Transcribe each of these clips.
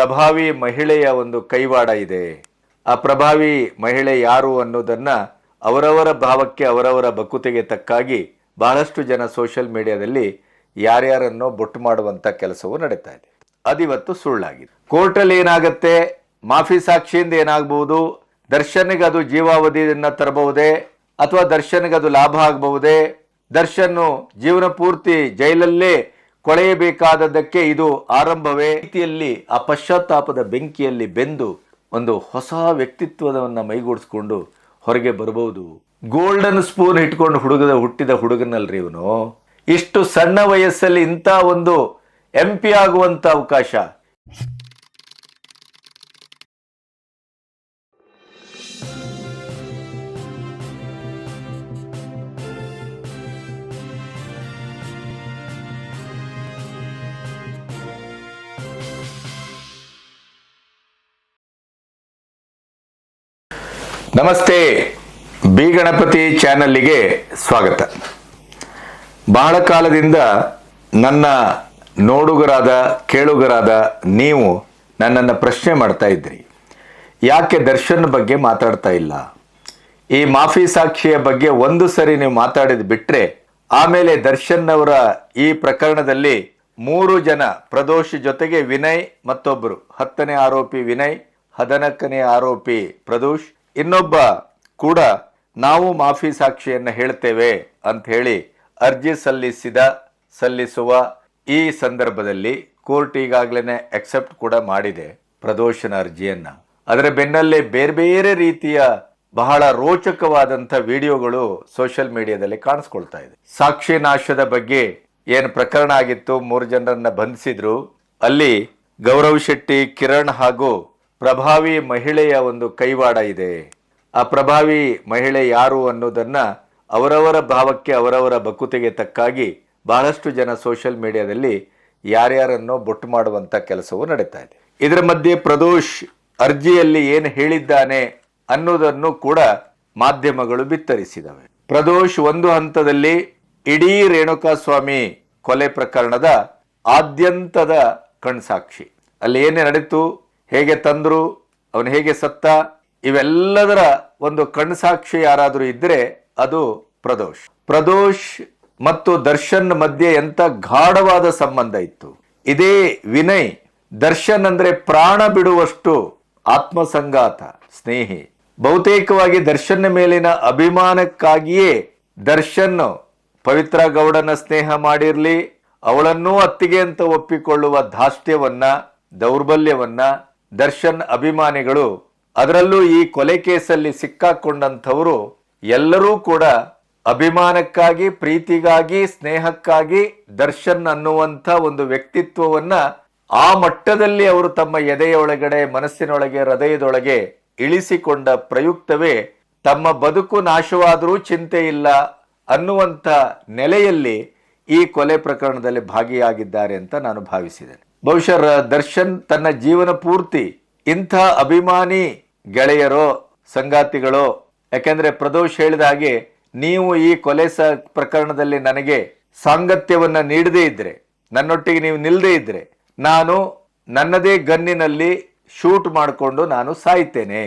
ಪ್ರಭಾವಿ ಮಹಿಳೆಯ ಒಂದು ಕೈವಾಡ ಇದೆ. ಆ ಪ್ರಭಾವಿ ಮಹಿಳೆ ಯಾರು ಅನ್ನೋದನ್ನ ಅವರವರ ಭಾವಕ್ಕೆ ಅವರವರ ಬಕುತೆಗೆ ತಕ್ಕಾಗಿ ಬಹಳಷ್ಟು ಜನ ಸೋಷಿಯಲ್ ಮೀಡಿಯಾದಲ್ಲಿ ಯಾರ್ಯಾರನ್ನೋ ಬೊಟ್ಟು ಮಾಡುವಂತ ಕೆಲಸವು ನಡೀತಾ ಇದೆ. ಅದಿವತ್ತು ಸುಳ್ಳಾಗಿದೆ. ಕೋರ್ಟಲ್ಲಿ ಏನಾಗುತ್ತೆ, ಮಾಫಿ ಸಾಕ್ಷಿಯಿಂದ ಏನಾಗಬಹುದು, ದರ್ಶನ್ಗೆ ಅದು ಜೀವಾವಧಿಯನ್ನ ತರಬಹುದೇ ಅಥವಾ ದರ್ಶನ್ಗೆ ಅದು ಲಾಭ ಆಗಬಹುದೇ, ದರ್ಶನ್ ಜೀವನ ಪೂರ್ತಿ ಜೈಲಲ್ಲೇ ಕೊಳೆಯಬೇಕಾದದ್ದಕ್ಕೆ ಇದು ಆರಂಭವೇ ರೀತಿಯಲ್ಲಿ ಆ ಪಶ್ಚಾತ್ತಾಪದ ಬೆಂಕಿಯಲ್ಲಿ ಬೆಂದು ಒಂದು ಹೊಸ ವ್ಯಕ್ತಿತ್ವವನ್ನು ಮೈಗೂಡಿಸ್ಕೊಂಡು ಹೊರಗೆ ಬರಬಹುದು. ಗೋಲ್ಡನ್ ಸ್ಪೂನ್ ಇಟ್ಕೊಂಡು ಹುಟ್ಟಿದ ಹುಡುಗನಲ್ರಿ ಇವನು. ಇಷ್ಟು ಸಣ್ಣ ವಯಸ್ಸಲ್ಲಿ ಇಂಥ ಒಂದು MP ಆಗುವಂತ ಅವಕಾಶ. ನಮಸ್ತೆ, ಬಿ ಗಣಪತಿ ಚಾನಲ್ಗೆ ಸ್ವಾಗತ. ಬಹಳ ಕಾಲದಿಂದ ನನ್ನ ನೋಡುಗರಾದ ಕೇಳುಗರಾದ ನೀವು ನನ್ನನ್ನು ಪ್ರಶ್ನೆ ಮಾಡ್ತಾ ಇದ್ರಿ, ಯಾಕೆ ದರ್ಶನ್ ಬಗ್ಗೆ ಮಾತಾಡ್ತಾ ಇಲ್ಲ? ಈ ಮಾಫಿ ಸಾಕ್ಷಿಯ ಬಗ್ಗೆ ಒಂದು ಸರಿ ನೀವು ಮಾತಾಡಿದ್ ಬಿಟ್ರೆ ಆಮೇಲೆ ದರ್ಶನ್ ಅವರ ಈ ಪ್ರಕರಣದಲ್ಲಿ 3 ಜನ ಪ್ರದೋಷಿ ಜೊತೆಗೆ ವಿನಯ್ ಮತ್ತೊಬ್ಬರು 10ನೇ ಆರೋಪಿ ವಿನಯ್, 14ನೇ ಆರೋಪಿ ಪ್ರದೋಷ್, ಇನ್ನೊಬ್ಬ ಕೂಡ ನಾವು ಮಾಫಿ ಸಾಕ್ಷಿಯನ್ನು ಹೇಳ್ತೇವೆ ಅಂತ ಹೇಳಿ ಅರ್ಜಿ ಸಲ್ಲಿಸುವ ಈ ಸಂದರ್ಭದಲ್ಲಿ ಕೋರ್ಟ್ ಈಗಾಗಲೇ ಅಕ್ಸೆಪ್ಟ್ ಕೂಡ ಮಾಡಿದೆ ಪ್ರದೋಷನ ಅರ್ಜಿಯನ್ನ. ಅದರ ಬೆನ್ನಲ್ಲೇ ಬೇರೆ ಬೇರೆ ರೀತಿಯ ಬಹಳ ರೋಚಕವಾದಂಥ ವಿಡಿಯೋಗಳು ಸೋಷಿಯಲ್ ಮೀಡಿಯಾದಲ್ಲಿ ಕಾಣಿಸ್ಕೊಳ್ತಾ ಇದೆ. ಸಾಕ್ಷಿ ನಾಶದ ಬಗ್ಗೆ ಏನು ಪ್ರಕರಣ ಆಗಿತ್ತು, 3 ಜನರನ್ನ ಬಂಧಿಸಿದ್ರು. ಅಲ್ಲಿ ಗೌರವ್ ಶೆಟ್ಟಿ, ಕಿರಣ್ ಹಾಗೂ ಪ್ರಭಾವಿ ಮಹಿಳೆಯ ಒಂದು ಕೈವಾಡ ಇದೆ. ಆ ಪ್ರಭಾವಿ ಮಹಿಳೆ ಯಾರು ಅನ್ನೋದನ್ನ ಅವರವರ ಭಾವಕ್ಕೆ ಅವರವರ ಬಕುತೆಗೆ ತಕ್ಕಾಗಿ ಬಹಳಷ್ಟು ಜನ ಸೋಷಿಯಲ್ ಮೀಡಿಯಾದಲ್ಲಿ ಯಾರ್ಯಾರನ್ನೋ ಬೊಟ್ಟು ಮಾಡುವಂತ ಕೆಲಸವು ನಡೀತಾ ಇದೆ. ಇದರ ಮಧ್ಯೆ ಪ್ರದೋಷ್ ಅರ್ಜಿಯಲ್ಲಿ ಏನು ಹೇಳಿದ್ದಾನೆ ಅನ್ನೋದನ್ನು ಕೂಡ ಮಾಧ್ಯಮಗಳು ಬಿತ್ತರಿಸಿದವೆ. ಪ್ರದೋಷ್ ಒಂದು ಹಂತದಲ್ಲಿ ಇಡೀ ರೇಣುಕಾಸ್ವಾಮಿ ಕೊಲೆ ಪ್ರಕರಣದ ಆದ್ಯಂತದ ಕಣ್ಸಾಕ್ಷಿ. ಅಲ್ಲಿ ಏನೇ ನಡೀತು, ಹೇಗೆ ತಂದ್ರು, ಅವನು ಹೇಗೆ ಸತ್ತ, ಇವೆಲ್ಲದರ ಒಂದು ಕಣ್ಸಾಕ್ಷಿ ಯಾರಾದರೂ ಇದ್ರೆ ಅದು ಪ್ರದೋಷ್ ಮತ್ತು ದರ್ಶನ್ ಮಧ್ಯೆ ಎಂತ ಗಾಢವಾದ ಸಂಬಂಧ ಇತ್ತು. ಇದೇ ವಿನಯ್ ದರ್ಶನ್ ಅಂದ್ರೆ ಪ್ರಾಣ ಬಿಡುವಷ್ಟು ಆತ್ಮಸಂಗಾತ ಸ್ನೇಹಿ. ಬಹುತೇಕವಾಗಿ ದರ್ಶನ್ ಮೇಲಿನ ಅಭಿಮಾನಕ್ಕಾಗಿಯೇ ದರ್ಶನ್ ಪವಿತ್ರ ಗೌಡನ ಸ್ನೇಹ ಮಾಡಿರ್ಲಿ, ಅವಳನ್ನೂ ಅತ್ತಿಗೆ ಅಂತ ಒಪ್ಪಿಕೊಳ್ಳುವ ಧಾಷ್ಟ್ಯವನ್ನ, ದೌರ್ಬಲ್ಯವನ್ನ ದರ್ಶನ್ ಅಭಿಮಾನಿಗಳು, ಅದರಲ್ಲೂ ಈ ಕೊಲೆ ಕೇಸಲ್ಲಿ ಸಿಕ್ಕಾಕೊಂಡಂಥವರು ಎಲ್ಲರೂ ಕೂಡ ಅಭಿಮಾನಕ್ಕಾಗಿ, ಪ್ರೀತಿಗಾಗಿ, ಸ್ನೇಹಕ್ಕಾಗಿ ದರ್ಶನ್ ಅನ್ನುವಂಥ ಒಂದು ವ್ಯಕ್ತಿತ್ವವನ್ನ ಆ ಮಟ್ಟದಲ್ಲಿ ಅವರು ತಮ್ಮ ಎದೆಯೊಳಗಡೆ, ಮನಸ್ಸಿನೊಳಗೆ, ಹೃದಯದೊಳಗೆ ಇಳಿಸಿಕೊಂಡ ಪ್ರಯುಕ್ತವೇ ತಮ್ಮ ಬದುಕು ನಾಶವಾದರೂ ಚಿಂತೆ ಇಲ್ಲ ಅನ್ನುವಂಥ ನೆಲೆಯಲ್ಲಿ ಈ ಕೊಲೆ ಪ್ರಕರಣದಲ್ಲಿ ಭಾಗಿಯಾಗಿದ್ದಾರೆ ಅಂತ ನಾನು ಭಾವಿಸಿದ್ದೇನೆ. ಬಹುಶಃ ದರ್ಶನ್ ತನ್ನ ಜೀವನ ಪೂರ್ತಿ ಇಂಥ ಅಭಿಮಾನಿ ಗೆಳೆಯರೋ ಸಂಗಾತಿಗಳೋ, ಯಾಕೆಂದ್ರೆ ಪ್ರದೋಷ್ ಹೇಳಿದ ಹಾಗೆ, ನೀವು ಈ ಕೊಲೆ ಪ್ರಕರಣದಲ್ಲಿ ನನಗೆ ಸಾಂಗತ್ಯವನ್ನ ನೀಡದೇ ಇದ್ರೆ, ನನ್ನೊಟ್ಟಿಗೆ ನೀವು ನಿಲ್ಲದೇ ಇದ್ರೆ, ನಾನು ನನ್ನದೇ ಗನ್ನಿನಲ್ಲಿ ಶೂಟ್ ಮಾಡಿಕೊಂಡು ನಾನು ಸಾಯ್ತೇನೆ,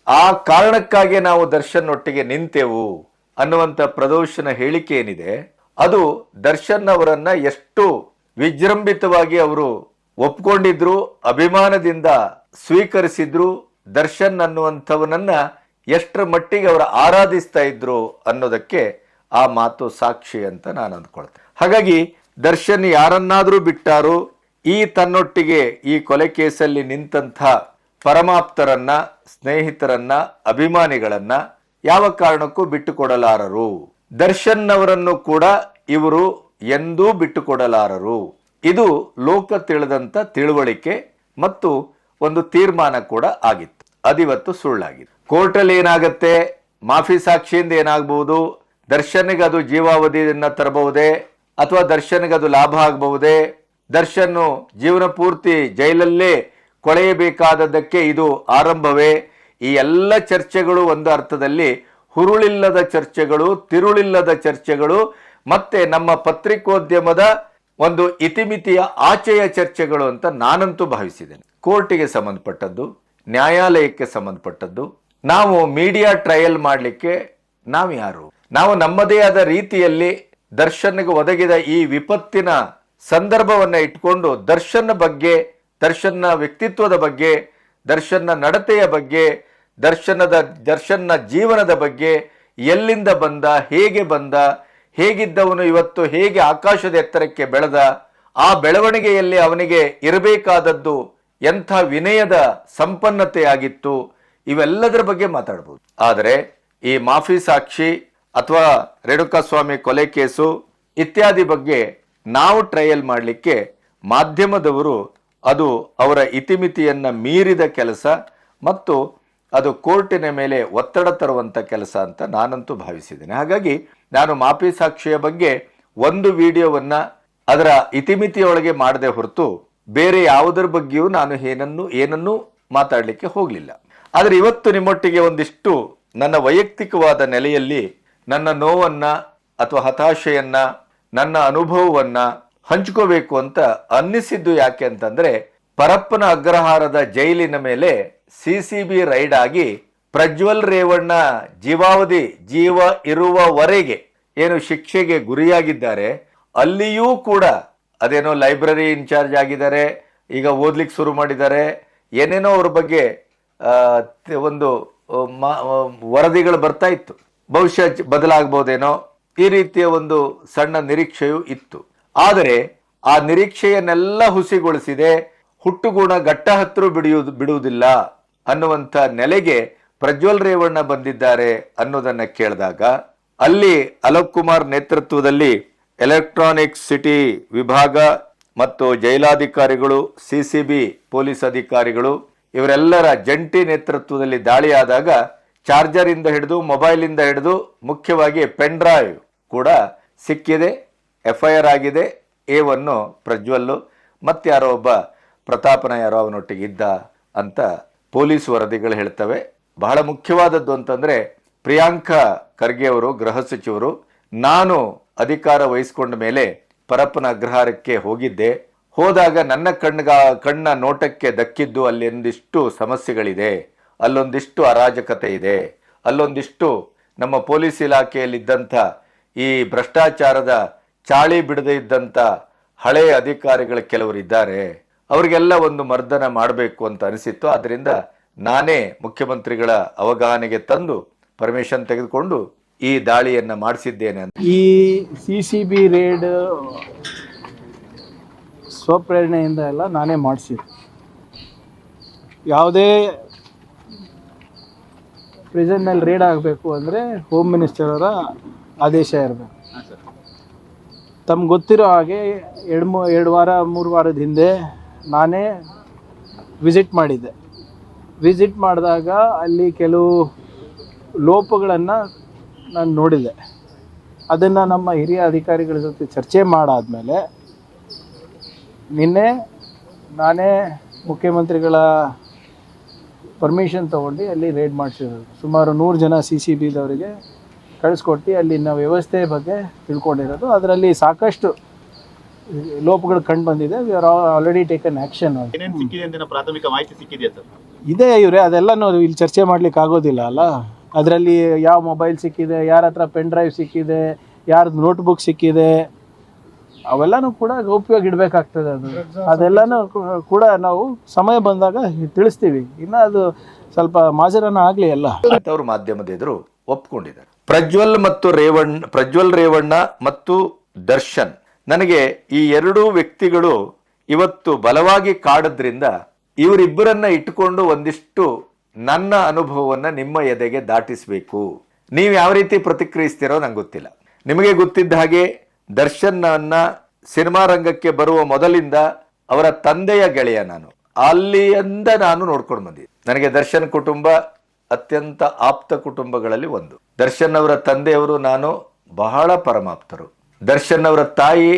ಆ ಕಾರಣಕ್ಕಾಗಿ ನಾವು ದರ್ಶನ್ ಒಟ್ಟಿಗೆ ನಿಂತೆವು ಅನ್ನುವಂಥ ಪ್ರದೋಷನ ಹೇಳಿಕೆ ಏನಿದೆ, ಅದು ದರ್ಶನ್ ಅವರನ್ನ ಎಷ್ಟು ವಿಜೃಂಭಿತವಾಗಿ ಅವರು ಒಪ್ಕೊಂಡಿದ್ರು, ಅಭಿಮಾನದಿಂದ ಸ್ವೀಕರಿಸಿದ್ರು, ದರ್ಶನ್ ಅನ್ನುವಂಥವನನ್ನ ಎಷ್ಟರ ಮಟ್ಟಿಗೆ ಅವರು ಆರಾಧಿಸ್ತಾ ಇದ್ರು ಅನ್ನೋದಕ್ಕೆ ಆ ಮಾತು ಸಾಕ್ಷಿ ಅಂತ ನಾನು ಅಂದ್ಕೊಳ್ತೇನೆ. ಹಾಗಾಗಿ ದರ್ಶನ್ ಯಾರನ್ನಾದ್ರೂ ಬಿಟ್ಟಾರು, ಈ ತನ್ನೊಟ್ಟಿಗೆ ಈ ಕೊಲೆ ಕೇಸಲ್ಲಿ ನಿಂತಹ ಪರಮಾಪ್ತರನ್ನ, ಸ್ನೇಹಿತರನ್ನ, ಅಭಿಮಾನಿಗಳನ್ನ ಯಾವ ಕಾರಣಕ್ಕೂ ಬಿಟ್ಟುಕೊಡಲಾರರು. ದರ್ಶನ್ ಅವರನ್ನು ಕೂಡ ಇವರು ಎಂದೂ ಬಿಟ್ಟುಕೊಡಲಾರರು. ಇದು ಲೋಕ ತಿಳಿದಂತ ತಿಳುವಳಿಕೆ ಮತ್ತು ಒಂದು ತೀರ್ಮಾನ ಕೂಡ ಆಗಿತ್ತು. ಅದಿವತ್ತು ಸುಳ್ಳಾಗಿದೆ. ಕೋರ್ಟಲ್ಲಿ ಏನಾಗುತ್ತೆ, ಮಾಫಿ ಸಾಕ್ಷಿಯಿಂದ ಏನಾಗಬಹುದು, ದರ್ಶನ್ಗೆ ಅದು ಜೀವಾವಧಿಯನ್ನ ತರಬಹುದೇ ಅಥವಾ ದರ್ಶನ್ಗೆ ಅದು ಲಾಭ ಆಗಬಹುದೇ, ದರ್ಶನ್ ಜೀವನ ಪೂರ್ತಿ ಜೈಲಲ್ಲೇ ಕೊಳೆಯಬೇಕಾದದ್ದಕ್ಕೆ ಇದು ಆರಂಭವೇ. ಈ ಎಲ್ಲ ಚರ್ಚೆಗಳು ಒಂದು ಅರ್ಥದಲ್ಲಿ ಹುರುಳಿಲ್ಲದ ಚರ್ಚೆಗಳು, ತಿರುಳಿಲ್ಲದ ಚರ್ಚೆಗಳು, ಮತ್ತೆ ನಮ್ಮ ಪತ್ರಿಕೋದ್ಯಮದ ಒಂದು ಇತಿಮಿತಿಯ ಆಚೆಯ ಚರ್ಚೆಗಳು ಅಂತ ನಾನಂತೂ ಭಾವಿಸಿದ್ದೇನೆ. ಕೋರ್ಟಿಗೆ ಸಂಬಂಧಪಟ್ಟದ್ದು, ನ್ಯಾಯಾಲಯಕ್ಕೆ ಸಂಬಂಧಪಟ್ಟದ್ದು. ನಾವು ಮೀಡಿಯಾ ಟ್ರಯಲ್ ಮಾಡಲಿಕ್ಕೆ ನಾವು ಯಾರು? ನಾವು ನಮ್ಮದೇ ಆದ ರೀತಿಯಲ್ಲಿ ದರ್ಶನ್ಗೆ ಒದಗಿದ ಈ ವಿಪತ್ತಿನ ಸಂದರ್ಭವನ್ನ ಇಟ್ಕೊಂಡು ದರ್ಶನ್ನ ವ್ಯಕ್ತಿತ್ವದ ಬಗ್ಗೆ, ದರ್ಶನ್ನ ನಡತೆಯ ಬಗ್ಗೆ, ದರ್ಶನ್ನ ಜೀವನದ ಬಗ್ಗೆ, ಎಲ್ಲಿಂದ ಬಂದ, ಹೇಗೆ ಬಂದ, ಹೇಗಿದ್ದವನು ಇವತ್ತು ಹೇಗೆ ಆಕಾಶದ ಎತ್ತರಕ್ಕೆ ಬೆಳೆದ, ಆ ಬೆಳವಣಿಗೆಯಲ್ಲಿ ಅವನಿಗೆ ಇರಬೇಕಾದದ್ದು ಎಂಥ ವಿನಯದ ಸಂಪನ್ನತೆಯಾಗಿತ್ತು, ಇವೆಲ್ಲದರ ಬಗ್ಗೆ ಮಾತಾಡ್ಬೋದು. ಆದರೆ ಈ ಮಾಫಿ ಸಾಕ್ಷಿ ಅಥವಾ ರೇಣುಕಾಸ್ವಾಮಿ ಕೊಲೆ ಕೇಸು ಇತ್ಯಾದಿ ಬಗ್ಗೆ ನಾವು ಟ್ರಯಲ್ ಮಾಡಲಿಕ್ಕೆ ಮಾಧ್ಯಮದವರು ಅದು ಅವರ ಇತಿಮಿತಿಯನ್ನ ಮೀರಿದ ಕೆಲಸ ಮತ್ತು ಅದು ಕೋರ್ಟಿನ ಮೇಲೆ ಒತ್ತಡ ತರುವಂಥ ಕೆಲಸ ಅಂತ ನಾನಂತೂ ಭಾವಿಸಿದ್ದೇನೆ. ಹಾಗಾಗಿ ನಾನು ಮಾಫಿ ಸಾಕ್ಷಿಯ ಬಗ್ಗೆ ಒಂದು ವಿಡಿಯೋವನ್ನ ಅದರ ಇತಿಮಿತಿಯೊಳಗೆ ಮಾಡದೆ ಹೊರತು ಬೇರೆ ಯಾವುದರ ಬಗ್ಗೆಯೂ ನಾನು ಏನನ್ನೂ ಮಾತಾಡಲಿಕ್ಕೆ ಹೋಗಲಿಲ್ಲ. ಆದರೆ ಇವತ್ತು ನಿಮ್ಮೊಟ್ಟಿಗೆ ಒಂದಿಷ್ಟು ನನ್ನ ವೈಯಕ್ತಿಕವಾದ ನೆಲೆಯಲ್ಲಿ ನನ್ನ ನೋವನ್ನ ಅಥವಾ ಹತಾಶೆಯನ್ನ, ನನ್ನ ಅನುಭವವನ್ನ ಹಂಚ್ಕೋಬೇಕು ಅಂತ ಅನ್ನಿಸಿದ್ದು ಯಾಕೆ ಅಂತಂದ್ರೆ, ಪರಪ್ಪನ ಅಗ್ರಹಾರದ ಜೈಲಿನ ಮೇಲೆ ಸಿಸಿಬಿ ರೈಡ್ ಆಗಿ ಪ್ರಜ್ವಲ್ ರೇವಣ್ಣ ಜೀವ ಇರುವವರೆಗೆ ಏನು ಶಿಕ್ಷೆಗೆ ಗುರಿಯಾಗಿದ್ದಾರೆ, ಅಲ್ಲಿಯೂ ಕೂಡ ಅದೇನೋ ಲೈಬ್ರರಿ ಇನ್ಚಾರ್ಜ್ ಆಗಿದ್ದಾರೆ, ಈಗ ಓದ್ಲಿಕ್ಕೆ ಶುರು ಮಾಡಿದ್ದಾರೆ, ಏನೇನೋ ಅವ್ರ ಬಗ್ಗೆ ಒಂದು ವರದಿಗಳು ಬರ್ತಾ ಇತ್ತು. ಬಹುಶಃ ಬದಲಾಗಬಹುದೇನೋ ಈ ರೀತಿಯ ಒಂದು ಸಣ್ಣ ನಿರೀಕ್ಷೆಯೂ ಇತ್ತು. ಆದರೆ ಆ ನಿರೀಕ್ಷೆಯನ್ನೆಲ್ಲ ಹುಸಿಗೊಳಿಸಿದೆ. ಹುಟ್ಟುಗುಣ ಗಟ್ಟ ಹತ್ತಿರ ಬಿಡುವುದಿಲ್ಲ ಅನ್ನುವಂಥ ನೆಲೆಗೆ ಪ್ರಜ್ವಲ್ ರೇವಣ್ಣ ಬಂದಿದ್ದಾರೆ ಅನ್ನೋದನ್ನ ಕೇಳಿದಾಗ, ಅಲ್ಲಿ ಅಲೋಕ್ ಕುಮಾರ್ ನೇತೃತ್ವದಲ್ಲಿ ಎಲೆಕ್ಟ್ರಾನಿಕ್ ಸಿಟಿ ವಿಭಾಗ ಮತ್ತು ಜೈಲಾಧಿಕಾರಿಗಳು, ಸಿಸಿಬಿ ಪೊಲೀಸ್ ಅಧಿಕಾರಿಗಳು ಇವರೆಲ್ಲರ ಜಂಟಿ ನೇತೃತ್ವದಲ್ಲಿ ದಾಳಿಯಾದಾಗ ಚಾರ್ಜರ್ ಇಂದ ಹಿಡಿದು ಮೊಬೈಲ್ ಇಂದ ಹಿಡಿದು ಮುಖ್ಯವಾಗಿ ಪೆನ್ ಡ್ರೈವ್ ಕೂಡ ಸಿಕ್ಕಿದೆ. FIR ಆಗಿದೆ. ಎವನ್ನು ಪ್ರಜ್ವಲ್ಲು ಮತ್ತೆ ಯಾರೋ ಒಬ್ಬ ಪ್ರತಾಪನ ಯಾರೋ ಅವನೊಟ್ಟಿಗೆ ಇದ್ದ ಅಂತ ಪೊಲೀಸ್ ವರದಿಗಳು ಹೇಳ್ತವೆ. ಬಹಳ ಮುಖ್ಯವಾದದ್ದು ಅಂತಂದ್ರೆ, ಪ್ರಿಯಾಂಕಾ ಖರ್ಗೆ ಅವರು ಗೃಹ ಸಚಿವರು, ನಾನು ಅಧಿಕಾರ ವಹಿಸಿಕೊಂಡ ಮೇಲೆ ಪರಪ್ಪನ ಅಗ್ರಹಾರಕ್ಕೆ ಹೋದಾಗ ನನ್ನ ಕಣ್ಣ ನೋಟಕ್ಕೆ ದಕ್ಕಿದ್ದು ಅಲ್ಲಿ ಒಂದಿಷ್ಟು ಸಮಸ್ಯೆಗಳಿದೆ, ಅಲ್ಲೊಂದಿಷ್ಟು ಅರಾಜಕತೆ ಇದೆ, ಅಲ್ಲೊಂದಿಷ್ಟು ನಮ್ಮ ಪೊಲೀಸ್ ಇಲಾಖೆಯಲ್ಲಿದ್ದಂಥ ಈ ಭ್ರಷ್ಟಾಚಾರದ ಚಾಳಿ ಬಿಡದೇ ಇದ್ದಂಥ ಹಳೆಯ ಅಧಿಕಾರಿಗಳು ಕೆಲವರು ಇದ್ದಾರೆ, ಅವರಿಗೆಲ್ಲ ಒಂದು ಮರ್ದನ ಮಾಡಬೇಕು ಅಂತ ಅನಿಸಿತ್ತು. ಆದ್ದರಿಂದ ನಾನೇ ಮುಖ್ಯಮಂತ್ರಿಗಳ ಅವಗಾಹನೆಗೆ ತಂದು ಪರ್ಮಿಷನ್ ತೆಗೆದುಕೊಂಡು ಈ ದಾಳಿಯನ್ನ ಮಾಡಿಸಿದ್ದೇನೆ ಅಂತ. ಈ CCB ರೇಡ್ ಸ್ವಪ್ರೇರಣೆಯಿಂದ ಎಲ್ಲ ನಾನೇ ಮಾಡಿಸಿದ್ದು. ಯಾವುದೇ ಪ್ರಿಸನ್ನಲ್ಲಿ ರೇಡ್ ಆಗಬೇಕು ಅಂದರೆ ಹೋಮ್ ಮಿನಿಸ್ಟರ್ ಅವರ ಆದೇಶ ಇರಬೇಕು. ತಮ್ಗೆ ಗೊತ್ತಿರೋ ಹಾಗೆ 3 ವಾರದ ಹಿಂದೆ ನಾನೇ ವಿಸಿಟ್ ಮಾಡಿದ್ದೆ. ವಿಸಿಟ್ ಮಾಡಿದಾಗ ಅಲ್ಲಿ ಕೆಲವು ಲೋಪಗಳನ್ನು ನಾನು ನೋಡಿದೆ. ಅದನ್ನು ನಮ್ಮ ಹಿರಿಯ ಅಧಿಕಾರಿಗಳ ಜೊತೆ ಚರ್ಚೆ ಮಾಡಾದಮೇಲೆ ನಿನ್ನೆ ನಾನೇ ಮುಖ್ಯಮಂತ್ರಿಗಳ ಪರ್ಮಿಷನ್ ತೊಗೊಂಡು ಅಲ್ಲಿ ರೇಡ್ ಮಾಡಿಸಿರೋದು. ಸುಮಾರು 100 ಜನ CCBದವರಿಗೆ ಕಳಿಸ್ಕೊಟ್ಟು ಅಲ್ಲಿನ ವ್ಯವಸ್ಥೆ ಬಗ್ಗೆ ತಿಳ್ಕೊಂಡಿರೋದು. ಅದರಲ್ಲಿ ಸಾಕಷ್ಟು ಲೋಪಗಳು ಕಂಡು ಬಂದಿದೆ. We are already taken action. ಪ್ರಾಥಮಿಕ ಮಾಹಿತಿ ಸಿಕ್ಕಿದೆಯಾ ಸರ್? ಇದೆ ಇವರೇ, ಅದೆಲ್ಲ ನಾವು ಇಲ್ಲಿ ಚರ್ಚೆ ಮಾಡ್ಲಿಕ್ಕೆ ಆಗೋದಿಲ್ಲ ಅಲ್ಲ. ಅದರಲ್ಲಿ ಯಾವ ಮೊಬೈಲ್ ಸಿಕ್ಕಿದೆ, ಯಾರ ಹತ್ರ ಪೆನ್ ಡ್ರೈವ್ ಸಿಕ್ಕಿದೆ, ಯಾರ್ದು ನೋಟ್ಬುಕ್ ಸಿಕ್ಕಿದೆ, ಅವೆಲ್ಲನೂ ಕೂಡ ಗೌಪ್ಯವಾಗಿ ಇಡಬೇಕಾಗ್ತದೆ. ಅದೆಲ್ಲನೂ ಕೂಡ ನಾವು ಸಮಯ ಬಂದಾಗ ತಿಳಿಸ್ತೀವಿ. ಇನ್ನು ಅದು ಸ್ವಲ್ಪ ಮಾಜರನ ಆಗಲಿ ಎಲ್ಲ. ಅವರು ಮಾಧ್ಯಮದ ಎದುರು ಒಪ್ಕೊಂಡಿದ್ದಾರೆ. ಪ್ರಜ್ವಲ್ ರೇವಣ್ಣ ಮತ್ತು ದರ್ಶನ್, ನನಗೆ ಈ ಎರಡೂ ವ್ಯಕ್ತಿಗಳು ಇವತ್ತು ಬಲವಾಗಿ ಕಾಡದ್ರಿಂದ ಇವರಿಬ್ಬರನ್ನ ಇಟ್ಟುಕೊಂಡು ಒಂದಿಷ್ಟು ನನ್ನ ಅನುಭವವನ್ನ ನಿಮ್ಮ ಎದೆಗೆ ದಾಟಿಸಬೇಕು. ನೀವು ಯಾವ ರೀತಿ ಪ್ರತಿಕ್ರಿಯಿಸ್ತೀರೋ ನಂಗೆ ಗೊತ್ತಿಲ್ಲ. ನಿಮಗೆ ಗೊತ್ತಿದ್ದ ಹಾಗೆ ದರ್ಶನ್ನ ಸಿನಿಮಾ ರಂಗಕ್ಕೆ ಬರುವ ಮೊದಲಿಂದ ಅವರ ತಂದೆಯ ಗೆಳೆಯ ನಾನು. ಅಲ್ಲಿಯಿಂದ ನಾನು ನೋಡ್ಕೊಂಡು ಬಂದಿದ್ದೆ. ನನಗೆ ದರ್ಶನ್ ಕುಟುಂಬ ಅತ್ಯಂತ ಆಪ್ತ ಕುಟುಂಬಗಳಲ್ಲಿ ಒಂದು. ದರ್ಶನ್ ಅವರ ತಂದೆಯವರು ನಾನು ಬಹಳ ಪರಮಾಪ್ತರು. ದರ್ಶನ್ ಅವರ ತಾಯಿ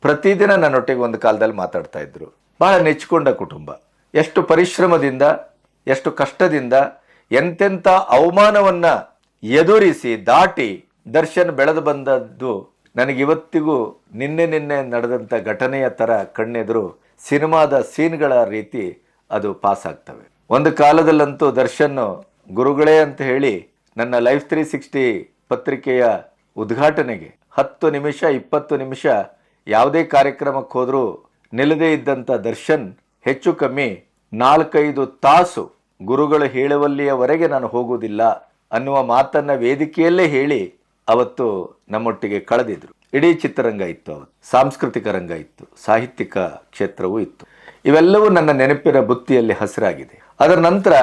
ಪ್ರತಿದಿನ ನನ್ನೊಟ್ಟಿಗೆ ಒಂದು ಕಾಲದಲ್ಲಿ ಮಾತಾಡ್ತಾ ಇದ್ರು. ಬಹಳ ನೆಚ್ಚಿಕೊಂಡ ಕುಟುಂಬ. ಎಷ್ಟು ಪರಿಶ್ರಮದಿಂದ, ಎಷ್ಟು ಕಷ್ಟದಿಂದ, ಎಂತೆಂಥ ಅವಮಾನವನ್ನ ಎದುರಿಸಿ ದಾಟಿ ದರ್ಶನ್ ಬೆಳೆದು ಬಂದದ್ದು ನನಗಿವತ್ತಿಗೂ ನಿನ್ನೆ ನಡೆದಂಥ ಘಟನೆಯ ಥರ ಕಣ್ಣೆದುರು ಸಿನಿಮಾದ ಸೀನ್ಗಳ ರೀತಿ ಅದು ಪಾಸ್ ಆಗ್ತವೆ. ಒಂದು ಕಾಲದಲ್ಲಂತೂ ದರ್ಶನ್ ಗುರುಗಳೇ ಅಂತ ಹೇಳಿ ನನ್ನ ಲೈಫ್ 360 ಪತ್ರಿಕೆಯ ಉದ್ಘಾಟನೆಗೆ 10 ನಿಮಿಷ 20 ನಿಮಿಷ ಯಾವುದೇ ಕಾರ್ಯಕ್ರಮಕ್ಕೆ ಹೋದರೂ ನಿಲ್ಲದೇ ಇದ್ದಂಥ ದರ್ಶನ್ ಹೆಚ್ಚು ಕಮ್ಮಿ 4-5 ತಾಸು ಗುರುಗಳು ಹೇಳುವಲ್ಲಿಯವರೆಗೆ ನಾನು ಹೋಗುವುದಿಲ್ಲ ಅನ್ನುವ ಮಾತನ್ನ ವೇದಿಕೆಯಲ್ಲೇ ಹೇಳಿ ಅವತ್ತು ನಮ್ಮೊಟ್ಟಿಗೆ ಕಳೆದಿದ್ರು. ಇಡೀ ಚಿತ್ರರಂಗ ಇತ್ತು, ಅವತ್ತು ಸಾಂಸ್ಕೃತಿಕ ರಂಗ ಇತ್ತು, ಸಾಹಿತ್ಯಿಕ ಕ್ಷೇತ್ರವೂ ಇತ್ತು. ಇವೆಲ್ಲವೂ ನನ್ನ ನೆನಪಿನ ಬುತ್ತಿಯಲ್ಲಿ ಹಸಿರಾಗಿದೆ. ಅದರ ನಂತರ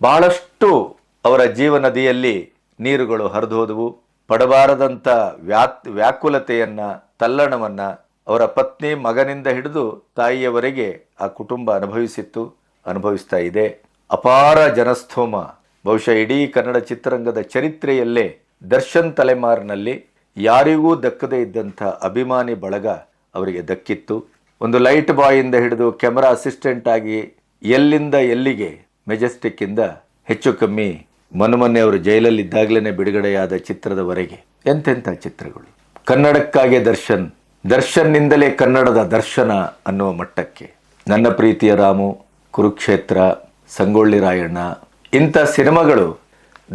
ಬಹಳಷ್ಟು ಅವರ ಜೀವನದಿಯಲ್ಲಿ ನೀರುಗಳು ಹರಿದು ಹೋದವು. ಪಡಬಾರದಂಥ ವ್ಯಾಕುಲತೆಯನ್ನ, ತಲ್ಲಣವನ್ನ ಅವರ ಪತ್ನಿ, ಮಗನಿಂದ ಹಿಡಿದು ತಾಯಿಯವರೆಗೆ ಆ ಕುಟುಂಬ ಅನುಭವಿಸ್ತಾ ಇದೆ. ಅಪಾರ ಜನಸ್ಥೋಮ, ಬಹುಶಃ ಇಡೀ ಕನ್ನಡ ಚಿತ್ರರಂಗದ ಚರಿತ್ರೆಯಲ್ಲೇ ದರ್ಶನ್ ತಲೆಮಾರಿನಲ್ಲಿ ಯಾರಿಗೂ ದಕ್ಕದೇ ಇದ್ದಂಥ ಅಭಿಮಾನಿ ಬಳಗ ಅವರಿಗೆ ದಕ್ಕಿತ್ತು. ಒಂದು ಲೈಟ್ ಬಾಯ್ ಇಂದ ಹಿಡಿದು ಕ್ಯಾಮರಾ ಅಸಿಸ್ಟೆಂಟ್ ಆಗಿ ಎಲ್ಲಿಂದ ಎಲ್ಲಿಗೆ, ಮೆಜೆಸ್ಟಿಕ್ ಇಂದ ಹೆಚ್ಚು ಕಮ್ಮಿ ಮೊನ್ನೆ ಅವರು ಜೈಲಲ್ಲಿದ್ದಾಗಲೇ ಬಿಡುಗಡೆಯಾದ ಚಿತ್ರದವರೆಗೆ ಎಂತೆಂಥ ಚಿತ್ರಗಳು. ಕನ್ನಡಕ್ಕಾಗಿ ದರ್ಶನ್ನಿಂದಲೇ ಕನ್ನಡದ ದರ್ಶನ ಅನ್ನುವ ಮಟ್ಟಕ್ಕೆ ನನ್ನ ಪ್ರೀತಿಯ ರಾಮು, ಕುರುಕ್ಷೇತ್ರ, ಸಂಗೊಳ್ಳಿ ರಾಯಣ್ಣ ಇಂಥ ಸಿನಿಮಾಗಳು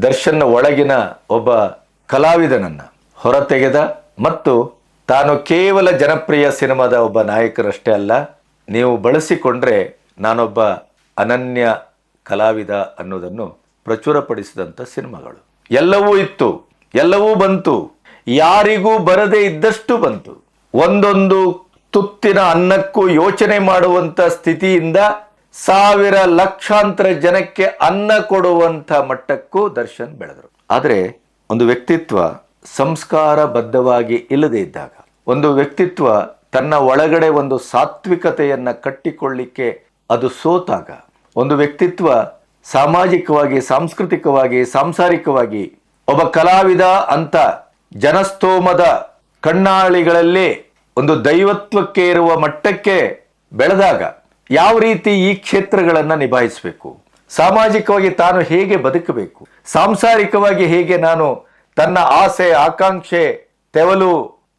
ದರ್ಶನ್ನ ಒಳಗಿನ ಒಬ್ಬ ಕಲಾವಿದನನ್ನು ಹೊರತೆಗೆದ ಮತ್ತು ತಾನು ಕೇವಲ ಜನಪ್ರಿಯ ಸಿನಿಮಾದ ಒಬ್ಬ ನಾಯಕರಷ್ಟೇ ಅಲ್ಲ, ನೀವು ಬಳಸಿಕೊಂಡ್ರೆ ನಾನೊಬ್ಬ ಅನನ್ಯ ಕಲಾವಿದ ಅನ್ನೋದನ್ನು ಪ್ರಚುರಪಡಿಸಿದಂಥ ಸಿನಿಮಾಗಳು. ಎಲ್ಲವೂ ಇತ್ತು, ಎಲ್ಲವೂ ಬಂತು, ಯಾರಿಗೂ ಬರದೇ ಇದ್ದಷ್ಟು ಬಂತು. ಒಂದೊಂದು ತುತ್ತಿನ ಅನ್ನಕ್ಕೂ ಯೋಚನೆ ಮಾಡುವಂಥ ಸ್ಥಿತಿಯಿಂದ ಸಾವಿರ ಲಕ್ಷಾಂತರ ಜನಕ್ಕೆ ಅನ್ನ ಕೊಡುವಂಥ ಮಟ್ಟಕ್ಕೂ ದರ್ಶನ್ ಬೆಳೆದರು. ಆದರೆ ಒಂದು ವ್ಯಕ್ತಿತ್ವ ಸಂಸ್ಕಾರಬದ್ಧವಾಗಿ ಇಲ್ಲದೆ ಇದ್ದಾಗ, ಒಂದು ವ್ಯಕ್ತಿತ್ವ ತನ್ನ ಒಳಗಡೆ ಒಂದು ಸಾತ್ವಿಕತೆಯನ್ನ ಕಟ್ಟಿಕೊಳ್ಳಿಕ್ಕೆ ಅದು ಸೋತಾಗ, ಒಂದು ವ್ಯಕ್ತಿತ್ವ ಸಾಮಾಜಿಕವಾಗಿ, ಸಾಂಸ್ಕೃತಿಕವಾಗಿ, ಸಾಂಸಾರಿಕವಾಗಿ ಒಬ್ಬ ಕಲಾವಿದ ಅಂತ ಜನಸ್ತೋಮದ ಕಣ್ಣಾಳಿಗಳಲ್ಲಿ ಒಂದು ದೈವತ್ವಕ್ಕೆ ಇರುವ ಮಟ್ಟಕ್ಕೆ ಬೆಳೆದಾಗ ಯಾವ ರೀತಿ ಈ ಕ್ಷೇತ್ರಗಳನ್ನು ನಿಭಾಯಿಸಬೇಕು, ಸಾಮಾಜಿಕವಾಗಿ ತಾನು ಹೇಗೆ ಬದುಕಬೇಕು, ಸಾಂಸಾರಿಕವಾಗಿ ಹೇಗೆ ನಾನು ತನ್ನ ಆಸೆ, ಆಕಾಂಕ್ಷೆ, ತೆವಲು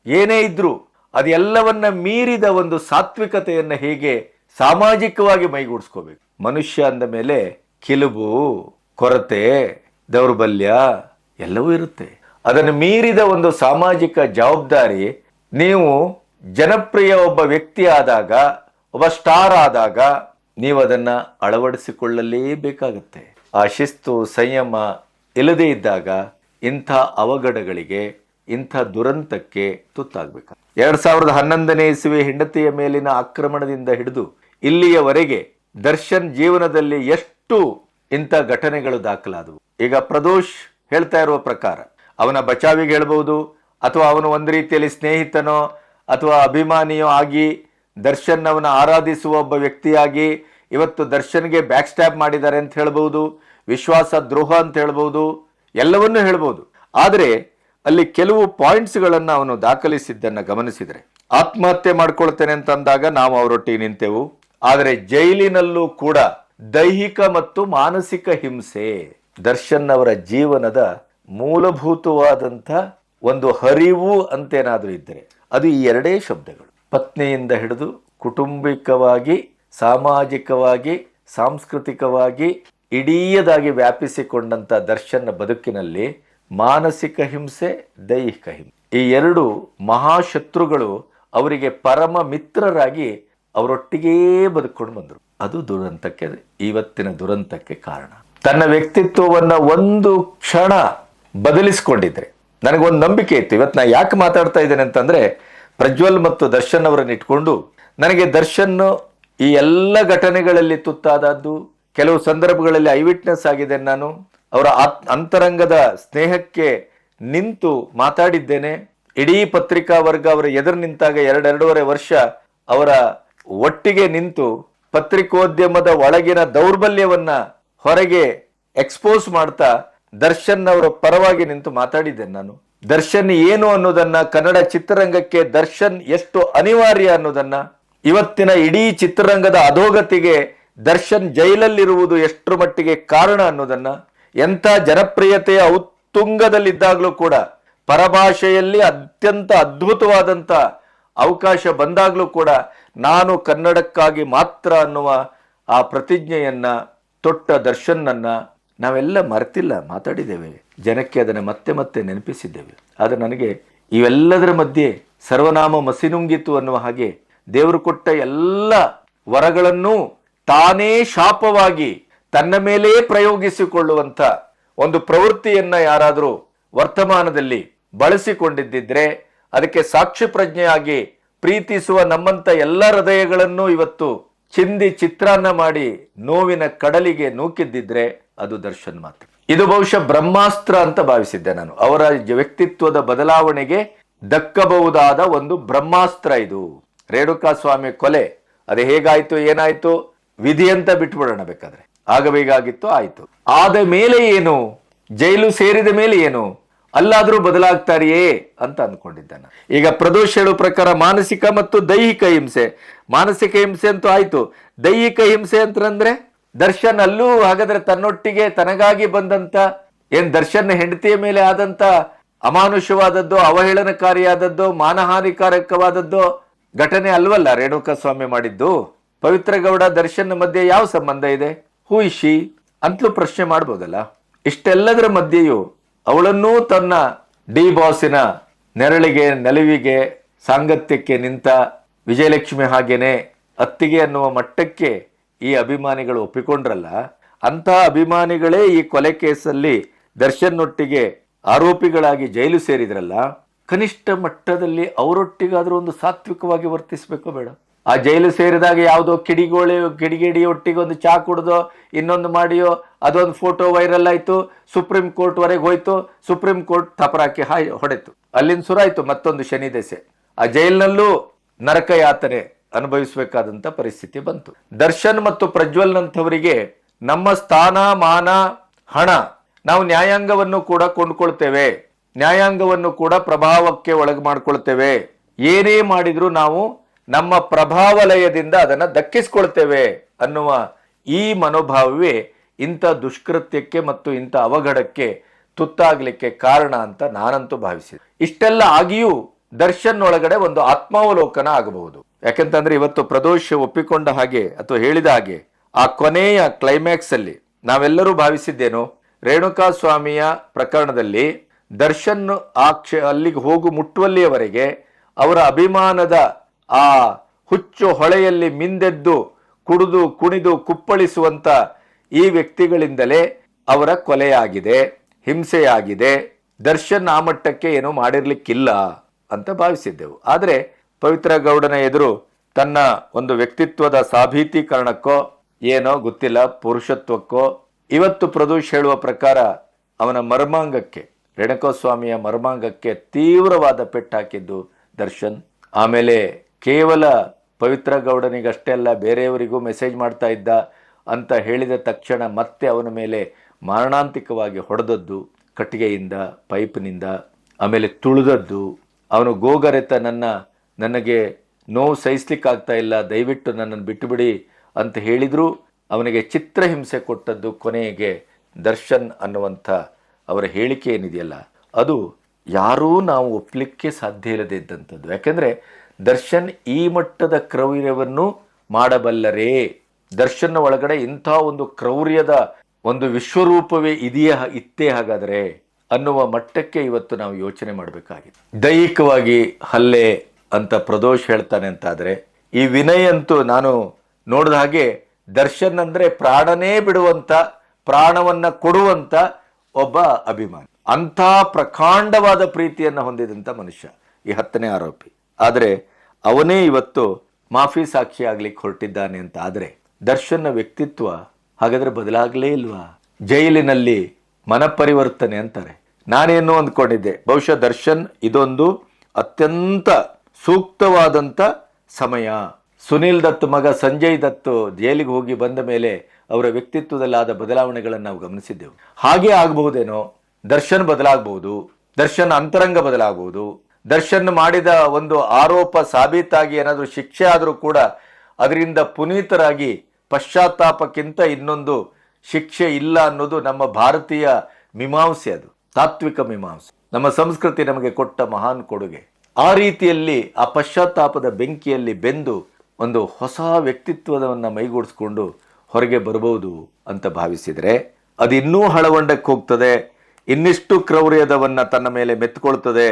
ಏನೇ ಇದ್ರೂ ಅದೆಲ್ಲವನ್ನ ಮೀರಿದ ಒಂದು ಸಾತ್ವಿಕತೆಯನ್ನು ಹೇಗೆ ಸಾಮಾಜಿಕವಾಗಿ ಮೈಗೂಡಿಸ್ಕೋಬೇಕು. ಮನುಷ್ಯ ಅಂದ ಮೇಲೆ ಕಿಲುಬು, ಕೊರತೆ, ದೌರ್ಬಲ್ಯ ಎಲ್ಲವೂ ಇರುತ್ತೆ. ಅದನ್ನು ಮೀರಿದ ಒಂದು ಸಾಮಾಜಿಕ ಜವಾಬ್ದಾರಿ ನೀವು ಜನಪ್ರಿಯ ಒಬ್ಬ ವ್ಯಕ್ತಿ ಆದಾಗ, ಒಬ್ಬ ಸ್ಟಾರ್ ಆದಾಗ ನೀವು ಅದನ್ನ ಅಳವಡಿಸಿಕೊಳ್ಳಲೇಬೇಕಾಗುತ್ತೆ. ಆ ಶಿಸ್ತು, ಸಂಯಮ ಇಲ್ಲದೇ ಇದ್ದಾಗ ಇಂಥ ಅವಘಡಗಳಿಗೆ, ಇಂಥ ದುರಂತಕ್ಕೆ ತುತ್ತಾಗಬೇಕು. 2011ನೇ ಇಸವಿ ಹೆಂಡತಿಯ ಮೇಲಿನ ಆಕ್ರಮಣದಿಂದ ಹಿಡಿದು ಇಲ್ಲಿಯವರೆಗೆ ದರ್ಶನ್ ಜೀವನದಲ್ಲಿ ಎಷ್ಟು ಇಂಥ ಘಟನೆಗಳು ದಾಖಲಾದವು. ಈಗ ಪ್ರದೋಷ್ ಹೇಳ್ತಾ ಇರುವ ಪ್ರಕಾರ ಅವನ ಬಚಾವಿಗೆ ಹೇಳ್ಬಹುದು, ಅಥವಾ ಅವನು ಒಂದು ರೀತಿಯಲ್ಲಿ ಸ್ನೇಹಿತನೋ ಅಥವಾ ಅಭಿಮಾನಿಯೋ ಆಗಿ ದರ್ಶನ್ ಅವನ ಆರಾಧಿಸುವ ಒಬ್ಬ ವ್ಯಕ್ತಿಯಾಗಿ ಇವತ್ತು ದರ್ಶನ್ಗೆ ಬ್ಯಾಕ್ ಸ್ಟ್ಯಾಪ್ ಮಾಡಿದ್ದಾರೆ ಅಂತ ಹೇಳ್ಬಹುದು, ವಿಶ್ವಾಸ ದ್ರೋಹ ಅಂತ ಹೇಳ್ಬಹುದು, ಎಲ್ಲವನ್ನೂ ಹೇಳ್ಬಹುದು. ಆದರೆ ಅಲ್ಲಿ ಕೆಲವು ಪಾಯಿಂಟ್ಸ್ಗಳನ್ನು ಅವನು ದಾಖಲಿಸಿದ್ದನ್ನು ಗಮನಿಸಿದರೆ, ಆತ್ಮಹತ್ಯೆ ಮಾಡ್ಕೊಳ್ತೇನೆ ಅಂತಂದಾಗ ನಾವು ಅವರೊಟ್ಟಿಗೆ ನಿಂತೆವು. ಆದರೆ ಜೈಲಿನಲ್ಲೂ ಕೂಡ ದೈಹಿಕ ಮತ್ತು ಮಾನಸಿಕ ಹಿಂಸೆ ದರ್ಶನ್ ಅವರ ಜೀವನದ ಮೂಲಭೂತವಾದಂಥ ಒಂದು ಹರಿವು ಅಂತೇನಾದರೂ ಇದ್ದರೆ ಅದು ಈ ಎರಡೇ ಶಬ್ದಗಳು. ಪತ್ನಿಯಿಂದ ಹಿಡಿದು ಕುಟುಂಬಿಕವಾಗಿ, ಸಾಮಾಜಿಕವಾಗಿ, ಸಾಂಸ್ಕೃತಿಕವಾಗಿ ಇಡೀಯದಾಗಿ ವ್ಯಾಪಿಸಿಕೊಂಡಂಥ ದರ್ಶನ್ನ ಬದುಕಿನಲ್ಲಿ ಮಾನಸಿಕ ಹಿಂಸೆ, ದೈಹಿಕ ಹಿಂಸೆ ಈ ಎರಡು ಮಹಾಶತ್ರುಗಳು ಅವರಿಗೆ ಪರಮ ಮಿತ್ರರಾಗಿ ಅವರೊಟ್ಟಿಗೇ ಬದುಕೊಂಡು ಬಂದರು. ಅದು ದುರಂತಕ್ಕೆ, ಇವತ್ತಿನ ದುರಂತಕ್ಕೆ ಕಾರಣ. ತನ್ನ ವ್ಯಕ್ತಿತ್ವವನ್ನು ಒಂದು ಕ್ಷಣ ಬದಲಿಸಿಕೊಂಡಿದ್ರೆ, ನನಗೊಂದು ನಂಬಿಕೆ ಇತ್ತು. ಇವತ್ತು ನಾ ಯಾಕೆ ಮಾತಾಡ್ತಾ ಇದ್ದೇನೆ ಅಂತಂದ್ರೆ, ಪ್ರಜ್ವಲ್ ಮತ್ತು ದರ್ಶನ್ ಅವರನ್ನು ಇಟ್ಕೊಂಡು ನನಗೆ ದರ್ಶನ್ ಈ ಎಲ್ಲ ಘಟನೆಗಳಲ್ಲಿ ತುತ್ತಾದದ್ದು, ಕೆಲವು ಸಂದರ್ಭಗಳಲ್ಲಿ ಐವಿಟ್ನೆಸ್ ಆಗಿದೆ. ನಾನು ಅವರ ಅಂತರಂಗದ ಸ್ನೇಹಕ್ಕೆ ನಿಂತು ಮಾತಾಡಿದ್ದೇನೆ. ಇಡೀ ಪತ್ರಿಕಾ ವರ್ಗ ಅವರ ಎದುರು ನಿಂತಾಗ 2.5 ವರ್ಷ ಅವರ ಒಟ್ಟಿಗೆ ನಿಂತು ಪತ್ರಿಕೋದ್ಯಮದ ಒಳಗಿನ ದೌರ್ಬಲ್ಯವನ್ನ ಹೊರಗೆ ಎಕ್ಸ್ಪೋಸ್ ಮಾಡ್ತಾ ದರ್ಶನ್ ಅವರ ಪರವಾಗಿ ನಿಂತು ಮಾತಾಡಿದ್ದೇನೆ. ನಾನು ದರ್ಶನ್ ಏನು ಅನ್ನೋದನ್ನ, ಕನ್ನಡ ಚಿತ್ರರಂಗಕ್ಕೆ ದರ್ಶನ್ ಎಷ್ಟು ಅನಿವಾರ್ಯ ಅನ್ನೋದನ್ನ, ಇವತ್ತಿನ ಇಡೀ ಚಿತ್ರರಂಗದ ಅಧೋಗತಿಗೆ ದರ್ಶನ್ ಜೈಲಲ್ಲಿರುವುದು ಎಷ್ಟರ ಮಟ್ಟಿಗೆ ಕಾರಣ ಅನ್ನೋದನ್ನ, ಎಂಥ ಜನಪ್ರಿಯತೆಯ ಉತ್ತುಂಗದಲ್ಲಿದ್ದಾಗಲೂ ಕೂಡ ಪರಭಾಷೆಯಲ್ಲಿ ಅತ್ಯಂತ ಅದ್ಭುತವಾದಂಥ ಅವಕಾಶ ಬಂದಾಗಲೂ ಕೂಡ ನಾನು ಕನ್ನಡಕ್ಕಾಗಿ ಮಾತ್ರ ಅನ್ನುವ ಆ ಪ್ರತಿಜ್ಞೆಯನ್ನ ತೊಟ್ಟ ದರ್ಶನ್ನನ್ನ ನಾವೆಲ್ಲ ಮರೆತಿಲ್ಲ, ಮಾತಾಡಿದ್ದೇವೆ, ಜನಕ್ಕೆ ಅದನ್ನು ಮತ್ತೆ ಮತ್ತೆ ನೆನಪಿಸಿದ್ದೇವೆ. ಆದರೆ ನನಗೆ ಇವೆಲ್ಲದರ ಮಧ್ಯೆ ಸರ್ವನಾಮ ಮಸಿನುಂಗಿತು ಅನ್ನುವ ಹಾಗೆ ದೇವರು ಕೊಟ್ಟ ಎಲ್ಲ ವರಗಳನ್ನೂ ತಾನೇ ಶಾಪವಾಗಿ ತನ್ನ ಮೇಲೇ ಪ್ರಯೋಗಿಸಿಕೊಳ್ಳುವಂಥ ಒಂದು ಪ್ರವೃತ್ತಿಯನ್ನ ಯಾರಾದರೂ ವರ್ತಮಾನದಲ್ಲಿ ಬಳಸಿಕೊಂಡಿದ್ದಿದ್ರೆ ಅದಕ್ಕೆ ಸಾಕ್ಷಿ ಪ್ರಜ್ಞೆಯಾಗಿ ಪ್ರೀತಿಸುವ ನಮ್ಮಂತ ಎಲ್ಲ ಹೃದಯಗಳನ್ನು ಇವತ್ತು ಚಿಂದಿ ಚಿತ್ರಾನ್ನ ಮಾಡಿ ನೋವಿನ ಕಡಲಿಗೆ ನೂಕಿದ್ದಿದ್ರೆ ಅದು ದರ್ಶನ್ ಮಾತ್ರ. ಇದು ಬಹುಶಃ ಬ್ರಹ್ಮಾಸ್ತ್ರ ಅಂತ ಭಾವಿಸಿದ್ದೆ ನಾನು. ಅವರ ವ್ಯಕ್ತಿತ್ವದ ಬದಲಾವಣೆಗೆ ದಕ್ಕಬಹುದಾದ ಒಂದು ಬ್ರಹ್ಮಾಸ್ತ್ರ ಇದು. ರೇಣುಕಾ ಸ್ವಾಮಿ ಕೊಲೆ ಅದು ಹೇಗಾಯ್ತು ಏನಾಯ್ತು ವಿಧಿ ಅಂತ ಬಿಟ್ಬಿಡೋಣ, ಬೇಕಾದ್ರೆ ಆಗಬೇಕಾಗಿತ್ತು ಆಯ್ತು. ಆದ ಮೇಲೆ ಏನು, ಜೈಲು ಸೇರಿದ ಮೇಲೆ ಏನು, ಅಲ್ಲಾದ್ರೂ ಬದಲಾಗ್ತಾರಿಯೇ ಅಂತ ಅಂದ್ಕೊಂಡಿದ್ದಾನೆ. ಈಗ ಪ್ರದೋಷ್ ಹೇಳೋ ಪ್ರಕಾರ ಮಾನಸಿಕ ಮತ್ತು ದೈಹಿಕ ಹಿಂಸೆ, ಮಾನಸಿಕ ಹಿಂಸೆ ಅಂತೂ ಆಯ್ತು, ದೈಹಿಕ ಹಿಂಸೆ ಅಂತಂದ್ರೆ ದರ್ಶನ್ ಅಲ್ಲೂ ಹಾಗಾದ್ರೆ ತನ್ನೊಟ್ಟಿಗೆ ತನಗಾಗಿ ಬಂದಂತ ಏನ್ ದರ್ಶನ್ ಹೆಂಡತಿಯ ಮೇಲೆ ಆದಂತ ಅಮಾನುಷವಾದದ್ದು, ಅವಹೇಳನಕಾರಿಯಾದದ್ದು, ಮಾನಹಾನಿಕಾರಕವಾದದ್ದು ಘಟನೆ ಅಲ್ವಲ್ಲ ರೇಣುಕಾ ಸ್ವಾಮಿ ಮಾಡಿದ್ದು. ಪವಿತ್ರ ಗೌಡ ದರ್ಶನ್ ಮಧ್ಯೆ ಯಾವ ಸಂಬಂಧ ಇದೆ, ಹೂ ಇಶಿ ಅಂತಲೂ ಪ್ರಶ್ನೆ ಮಾಡ್ಬೋದಲ್ಲ. ಇಷ್ಟೆಲ್ಲದರ ಮಧ್ಯೆಯೂ ಅವಳನ್ನೂ ತನ್ನ ಡಿ ಬಾಸಿನ ನೆರಳಿಗೆ ನೆಲವಿಗೆ ಸಾಂಗತ್ಯಕ್ಕೆ ನಿಂತ ವಿಜಯಲಕ್ಷ್ಮಿ ಹಾಗೇನೆ ಅತ್ತಿಗೆ ಅನ್ನುವ ಮಟ್ಟಕ್ಕೆ ಈ ಅಭಿಮಾನಿಗಳು ಒಪ್ಪಿಕೊಂಡ್ರಲ್ಲ, ಅಂತಹ ಅಭಿಮಾನಿಗಳೇ ಈ ಕೊಲೆ ಕೇಸಲ್ಲಿ ದರ್ಶನ್ನೊಟ್ಟಿಗೆ ಆರೋಪಿಗಳಾಗಿ ಜೈಲು ಸೇರಿದ್ರಲ್ಲ, ಕನಿಷ್ಠ ಮಟ್ಟದಲ್ಲಿ ಅವರೊಟ್ಟಿಗಾದ್ರೂ ಒಂದು ಸಾತ್ವಿಕವಾಗಿ ವರ್ತಿಸ್ಬೇಕೋ ಬೇಡ? ಆ ಜೈಲು ಸೇರಿದಾಗ ಯಾವುದೋ ಕಿಡಿಗೇಡಿ ಒಟ್ಟಿಗೆ ಒಂದು ಚಾ ಕುಡ್ದೋ ಇನ್ನೊಂದು ಮಾಡಿಯೋ ಅದೊಂದು ಫೋಟೋ ವೈರಲ್ ಆಯ್ತು, ಸುಪ್ರೀಂ ಕೋರ್ಟ್ ವರೆಗೆ ಹೋಯ್ತು, ಸುಪ್ರೀಂ ಕೋರ್ಟ್ ತಪರಾಕಿ ಹೊಡೆತು, ಅಲ್ಲಿಂದ ಸುರಾಯ್ತು ಮತ್ತೊಂದು ಶನಿ ದೆಸೆ. ಆ ಜೈಲಿನಲ್ಲೂ ನರಕ ಯಾತನೆ ಅನುಭವಿಸಬೇಕಾದಂತ ಪರಿಸ್ಥಿತಿ ಬಂತು. ದರ್ಶನ್ ಮತ್ತು ಪ್ರಜ್ವಲ್ನಂಥವರಿಗೆ ನಮ್ಮ ಸ್ಥಾನ ಮಾನ ಹಣ ನಾವು ನ್ಯಾಯಾಂಗವನ್ನು ಕೂಡ ಕೊಂಡ್ಕೊಳ್ತೇವೆ, ನ್ಯಾಯಾಂಗವನ್ನು ಕೂಡ ಪ್ರಭಾವಕ್ಕೆ ಒಳಗೆ ಮಾಡ್ಕೊಳ್ತೇವೆ, ಏನೇ ಮಾಡಿದ್ರು ನಾವು ನಮ್ಮ ಪ್ರಭಾವಲಯದಿಂದ ಅದನ್ನ ದಕ್ಕಿಸ್ಕೊಳ್ತೇವೆ ಅನ್ನುವ ಈ ಮನೋಭಾವವೇ ಇಂಥ ದುಷ್ಕೃತ್ಯಕ್ಕೆ ಮತ್ತು ಇಂಥ ಅವಘಡಕ್ಕೆ ತುತ್ತಾಗ್ಲಿಕ್ಕೆ ಕಾರಣ ಅಂತ ನಾನಂತೂ ಭಾವಿಸಿದೆ. ಇಷ್ಟೆಲ್ಲ ಆಗಿಯೂ ದರ್ಶನ್ ಒಳಗಡೆ ಒಂದು ಆತ್ಮಾವಲೋಕನ ಆಗಬಹುದು. ಯಾಕೆಂತಂದ್ರೆ ಇವತ್ತು ಪ್ರದೋಷ್ ಒಪ್ಪಿಕೊಂಡ ಹಾಗೆ ಅಥವಾ ಹೇಳಿದ ಹಾಗೆ ಆ ಕೊನೆಯ ಕ್ಲೈಮ್ಯಾಕ್ಸ್ ಅಲ್ಲಿ ನಾವೆಲ್ಲರೂ ಭಾವಿಸಿದ್ದೇನು, ರೇಣುಕಾ ಸ್ವಾಮಿಯ ಪ್ರಕರಣದಲ್ಲಿ ದರ್ಶನ್ ಅಲ್ಲಿಗೆ ಮುಟ್ಟುವಲ್ಲಿಯವರೆಗೆ ಅವರ ಅಭಿಮಾನದ ಆ ಹುಚ್ಚು ಹೊಳೆಯಲ್ಲಿ ಮಿಂದೆದ್ದು ಕುಡಿದು ಕುಣಿದು ಕುಪ್ಪಳಿಸುವಂತ ಈ ವ್ಯಕ್ತಿಗಳಿಂದಲೇ ಅವರ ಕೊಲೆಯಾಗಿದೆ, ಹಿಂಸೆಯಾಗಿದೆ. ದರ್ಶನ್ ಆ ಮಟ್ಟಕ್ಕೆ ಏನೂ ಮಾಡಿರ್ಲಿಕ್ಕಿಲ್ಲ ಅಂತ ಭಾವಿಸಿದ್ದೆವು. ಆದರೆ ಪವಿತ್ರ ಗೌಡನ ಎದುರು ತನ್ನ ಒಂದು ವ್ಯಕ್ತಿತ್ವದ ಸಾಬೀತೀಕರಣಕ್ಕೋ ಏನೋ ಗೊತ್ತಿಲ್ಲ, ಪುರುಷತ್ವಕ್ಕೋ ಇವತ್ತು ಪ್ರದೋಷ್ ಹೇಳುವ ಪ್ರಕಾರ ಅವನ ಮರ್ಮಾಂಗಕ್ಕೆ, ರೇಣುಕಾ ಸ್ವಾಮಿಯ ಮರ್ಮಾಂಗಕ್ಕೆ ತೀವ್ರವಾದ ಪೆಟ್ಟಾಕಿದ್ದು ದರ್ಶನ್. ಆಮೇಲೆ ಕೇವಲ ಪವಿತ್ರ ಗೌಡನಿಗಷ್ಟೇ ಅಲ್ಲ ಬೇರೆಯವರಿಗೂ ಮೆಸೇಜ್ ಮಾಡ್ತಾ ಇದ್ದ ಅಂತ ಹೇಳಿದ ತಕ್ಷಣ ಮತ್ತೆ ಅವನ ಮೇಲೆ ಮಾರಣಾಂತಿಕವಾಗಿ ಹೊಡೆದದ್ದು ಕಟ್ಟಿಗೆಯಿಂದ, ಪೈಪ್ನಿಂದ, ಆಮೇಲೆ ತುಳಿದದ್ದು. ಅವನು ಗೋಗರೆತ ನನಗೆ ನೋವು ಸಹಿಸ್ಲಿಕ್ಕಾಗ್ತಾ ಇಲ್ಲ, ದಯವಿಟ್ಟು ನನ್ನನ್ನು ಬಿಟ್ಟುಬಿಡಿ ಅಂತ ಹೇಳಿದ್ರು ಅವನಿಗೆ ಚಿತ್ರಹಿಂಸೆ ಕೊಟ್ಟದ್ದು ಕೊನೆಗೆ ದರ್ಶನ್ ಅನ್ನುವಂಥ ಅವರ ಹೇಳಿಕೆ ಏನಿದೆಯಲ್ಲ ಅದು ಯಾರೂ ನಾವು ಒಪ್ಪಲಿಕ್ಕೆ ಸಾಧ್ಯ ಇಲ್ಲದೆ ಇದ್ದಂಥದ್ದು. ಯಾಕೆಂದರೆ ದರ್ಶನ್ ಈ ಮಟ್ಟದ ಕ್ರೌರ್ಯವನ್ನು ಮಾಡಬಲ್ಲರೇ, ದರ್ಶನ್ನ ಒಳಗಡೆ ಇಂಥ ಒಂದು ಕ್ರೌರ್ಯದ ಒಂದು ವಿಶ್ವರೂಪವೇ ಇತ್ತೇ ಹಾಗಾದರೆ ಅನ್ನುವ ಮಟ್ಟಕ್ಕೆ ಇವತ್ತು ನಾವು ಯೋಚನೆ ಮಾಡಬೇಕಾಗಿದೆ. ದೈಹಿಕವಾಗಿ ಹಲ್ಲೆ ಅಂತ ಪ್ರದೋಷ್ ಹೇಳ್ತಾನೆ ಅಂತಾದರೆ, ಈ ವಿನಯ್ ಅಂತೂ ನಾನು ನೋಡಿದ ಹಾಗೆ ದರ್ಶನ್ ಅಂದರೆ ಪ್ರಾಣನೇ ಬಿಡುವಂಥ, ಪ್ರಾಣವನ್ನ ಕೊಡುವಂಥ ಒಬ್ಬ ಅಭಿಮಾನಿ, ಅಂಥ ಪ್ರಕಾಂಡವಾದ ಪ್ರೀತಿಯನ್ನು ಹೊಂದಿದಂಥ ಮನುಷ್ಯ ಈ 10ನೇ ಆರೋಪಿ. ಆದರೆ ಅವನೇ ಇವತ್ತು ಮಾಫಿ ಸಾಕ್ಷಿ ಆಗ್ಲಿಕ್ಕೆ ಹೊರಟಿದ್ದಾನೆ ಅಂತ ಆದರೆ ದರ್ಶನ್ನ ವ್ಯಕ್ತಿತ್ವ ಹಾಗಾದ್ರೆ ಬದಲಾಗಲೇ ಇಲ್ವಾ? ಜೈಲಿನಲ್ಲಿ ಮನಪರಿವರ್ತನೆ ಅಂತಾರೆ. ನಾನೇನು ಅಂದ್ಕೊಂಡಿದ್ದೆ, ಬಹುಶಃ ದರ್ಶನ್ ಇದೊಂದು ಅತ್ಯಂತ ಸೂಕ್ತವಾದಂಥ ಸಮಯ. ಸುನಿಲ್ ದತ್ ಮಗ ಸಂಜಯ್ ದತ್ ಜೈಲಿಗೆ ಹೋಗಿ ಬಂದ ಮೇಲೆ ಅವರ ವ್ಯಕ್ತಿತ್ವದಲ್ಲಾದ ಬದಲಾವಣೆಗಳನ್ನು ನಾವು ಗಮನಿಸಿದ್ದೆವು. ಹಾಗೆ ಆಗಬಹುದೇನೋ, ದರ್ಶನ್ ಬದಲಾಗಬಹುದು, ದರ್ಶನ್ ಅಂತರಂಗ ಬದಲಾಗಬಹುದು. ದರ್ಶನ್ ಮಾಡಿದ ಒಂದು ಆರೋಪ ಸಾಬೀತಾಗಿ ಏನಾದರೂ ಶಿಕ್ಷೆ ಆದರೂ ಕೂಡ ಅದರಿಂದ ಪುನೀತರಾಗಿ ಪಶ್ಚಾತ್ತಾಪಕ್ಕಿಂತ ಇನ್ನೊಂದು ಶಿಕ್ಷೆ ಇಲ್ಲ ಅನ್ನೋದು ನಮ್ಮ ಭಾರತೀಯ ಮೀಮಾಂಸೆ. ಅದು ತಾತ್ವಿಕ ಮೀಮಾಂಸೆ ನಮ್ಮ ಸಂಸ್ಕೃತಿ ನಮಗೆ ಕೊಟ್ಟ ಮಹಾನ್ ಕೊಡುಗೆ. ಆ ರೀತಿಯಲ್ಲಿ ಆ ಪಶ್ಚಾತ್ತಾಪದ ಬೆಂಕಿಯಲ್ಲಿ ಬೆಂದು ಒಂದು ಹೊಸ ವ್ಯಕ್ತಿತ್ವವನ್ನು ಮೈಗೂಡಿಸ್ಕೊಂಡು ಹೊರಗೆ ಬರಬಹುದು ಅಂತ ಭಾವಿಸಿದರೆ ಅದು ಇನ್ನೂ ಹಳವಂಡಕ್ಕೆ ಹೋಗ್ತದೆ, ಇನ್ನಿಷ್ಟು ಕ್ರೌರ್ಯದವನ್ನು ತನ್ನ ಮೇಲೆ ಮೆತ್ಕೊಳ್ತದೆ,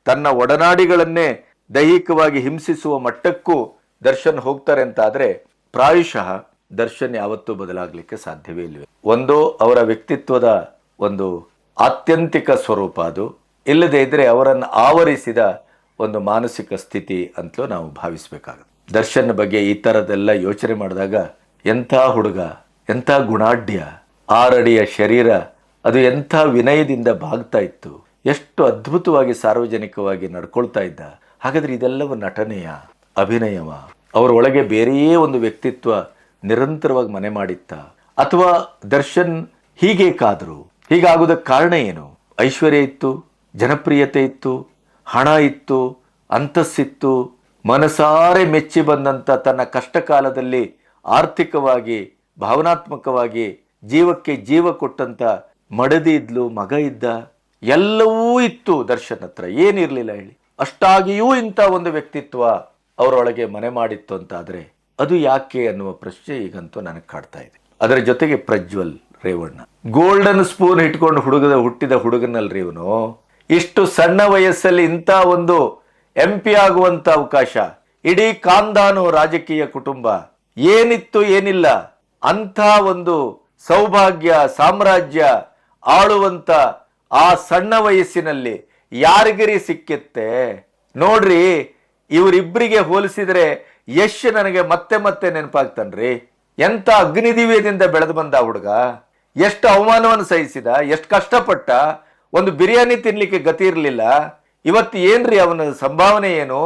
ತನ್ನ ಒಡನಾಡಿಗಳನ್ನೇ ದೈಹಿಕವಾಗಿ ಹಿಂಸಿಸುವ ಮಟ್ಟಕ್ಕೂ ದರ್ಶನ್ ಹೋಗ್ತಾರೆ ಅಂತ ಆದರೆ ಪ್ರಾಯಶಃ ದರ್ಶನ್ ಯಾವತ್ತೂ ಬದಲಾಗಲಿಕ್ಕೆ ಸಾಧ್ಯವೇ ಇಲ್ಲವೇ. ಒಂದು ಅವರ ವ್ಯಕ್ತಿತ್ವದ ಒಂದು ಆತ್ಯಂತಿಕ ಸ್ವರೂಪ, ಅದು ಇಲ್ಲದೇ ಇದ್ರೆ ಅವರನ್ನು ಆವರಿಸಿದ ಒಂದು ಮಾನಸಿಕ ಸ್ಥಿತಿ ಅಂತಲೂ ನಾವು ಭಾವಿಸಬೇಕಾಗುತ್ತೆ. ದರ್ಶನ್ ಬಗ್ಗೆ ಈ ಥರದ್ದೆಲ್ಲ ಯೋಚನೆ ಮಾಡಿದಾಗ ಎಂಥ ಹುಡುಗ, ಎಂಥ ಗುಣಾಢ್ಯ, 6 ಅಡಿಯ ಶರೀರ, ಅದು ಎಂಥ ವಿನಯದಿಂದ ಬಾಗ್ತಾ ಇತ್ತು, ಎಷ್ಟು ಅದ್ಭುತವಾಗಿ ಸಾರ್ವಜನಿಕವಾಗಿ ನಡ್ಕೊಳ್ತಾ ಇದ್ದ. ಹಾಗಾದ್ರೆ ಇದೆಲ್ಲವೂ ನಟನೆಯ, ಅಭಿನಯವ? ಅವರೊಳಗೆ ಬೇರೆಯೇ ಒಂದು ವ್ಯಕ್ತಿತ್ವ ನಿರಂತರವಾಗಿ ಮನೆ ಮಾಡಿತ್ತ? ಅಥವಾ ದರ್ಶನ್ ಹೀಗೆ ಕಾದ್ರು? ಹೀಗಾಗೋದಕ್ಕೆ ಕಾರಣ ಏನು? ಐಶ್ವರ್ಯ ಇತ್ತು, ಜನಪ್ರಿಯತೆ ಇತ್ತು, ಹಣ ಇತ್ತು, ಅಂತಸ್ಸಿತ್ತು, ಮನಸಾರೆ ಮೆಚ್ಚಿ ಬಂದಂಥ ತನ್ನ ಕಷ್ಟ ಕಾಲದಲ್ಲಿ ಆರ್ಥಿಕವಾಗಿ ಭಾವನಾತ್ಮಕವಾಗಿ ಜೀವಕ್ಕೆ ಜೀವ ಕೊಟ್ಟಂತ ಮಡದಿ ಇದ್ಲು, ಮಗ ಇದ್ದ, ಎಲ್ಲವೂ ಇತ್ತು ದರ್ಶನ್ ಹತ್ರ. ಏನಿರಲಿಲ್ಲ ಹೇಳಿ? ಅಷ್ಟಾಗಿಯೂ ಇಂಥ ಒಂದು ವ್ಯಕ್ತಿತ್ವ ಅವರೊಳಗೆ ಮನೆ ಮಾಡಿತ್ತು ಅಂತಾದರೆ ಅದು ಯಾಕೆ ಅನ್ನುವ ಪ್ರಶ್ನೆ ಈಗಂತೂ ನನಗೆ ಕಾಡ್ತಾ ಇದೆ. ಅದರ ಜೊತೆಗೆ ಪ್ರಜ್ವಲ್ ರೇವಣ್ಣ, ಗೋಲ್ಡನ್ ಸ್ಪೂನ್ ಇಟ್ಕೊಂಡು ಹುಟ್ಟಿದ ಹುಡುಗನಲ್ರಿ ಇವನು. ಇಷ್ಟು ಸಣ್ಣ ವಯಸ್ಸಲ್ಲಿ ಇಂಥ ಒಂದು MP ಆಗುವಂತ ಅವಕಾಶ, ಇಡೀ ಖಾನ್ದಾನು ರಾಜಕೀಯ ಕುಟುಂಬ, ಏನಿತ್ತು ಏನಿಲ್ಲ, ಅಂಥ ಒಂದು ಸೌಭಾಗ್ಯ ಸಾಮ್ರಾಜ್ಯ ಆಳುವಂತ ಆ ಸಣ್ಣ ವಯಸ್ಸಿನಲ್ಲಿ ಯಾರಿಗಿರಿ ಸಿಕ್ಕಿತ್ತೆ ನೋಡ್ರಿ. ಇವರಿಬ್ಬರಿಗೆ ಹೋಲಿಸಿದ್ರೆ ಯಶ್ ನನಗೆ ಮತ್ತೆ ಮತ್ತೆ ನೆನಪಾಗ್ತಾನ್ರಿ. ಎಂತ ಅಗ್ನಿದಿವ್ಯದಿಂದ ಬೆಳೆದು ಬಂದ ಹುಡುಗ, ಎಷ್ಟು ಅವಮಾನವನ್ನು ಸಹಿಸಿದ, ಎಷ್ಟು ಕಷ್ಟಪಟ್ಟ. ಒಂದು ಬಿರಿಯಾನಿ ತಿನ್ಲಿಕ್ಕೆ ಗತಿ ಇರಲಿಲ್ಲ. ಇವತ್ತು ಏನ್ರಿ ಅವನ ಸಂಭಾವನೆ ಏನು,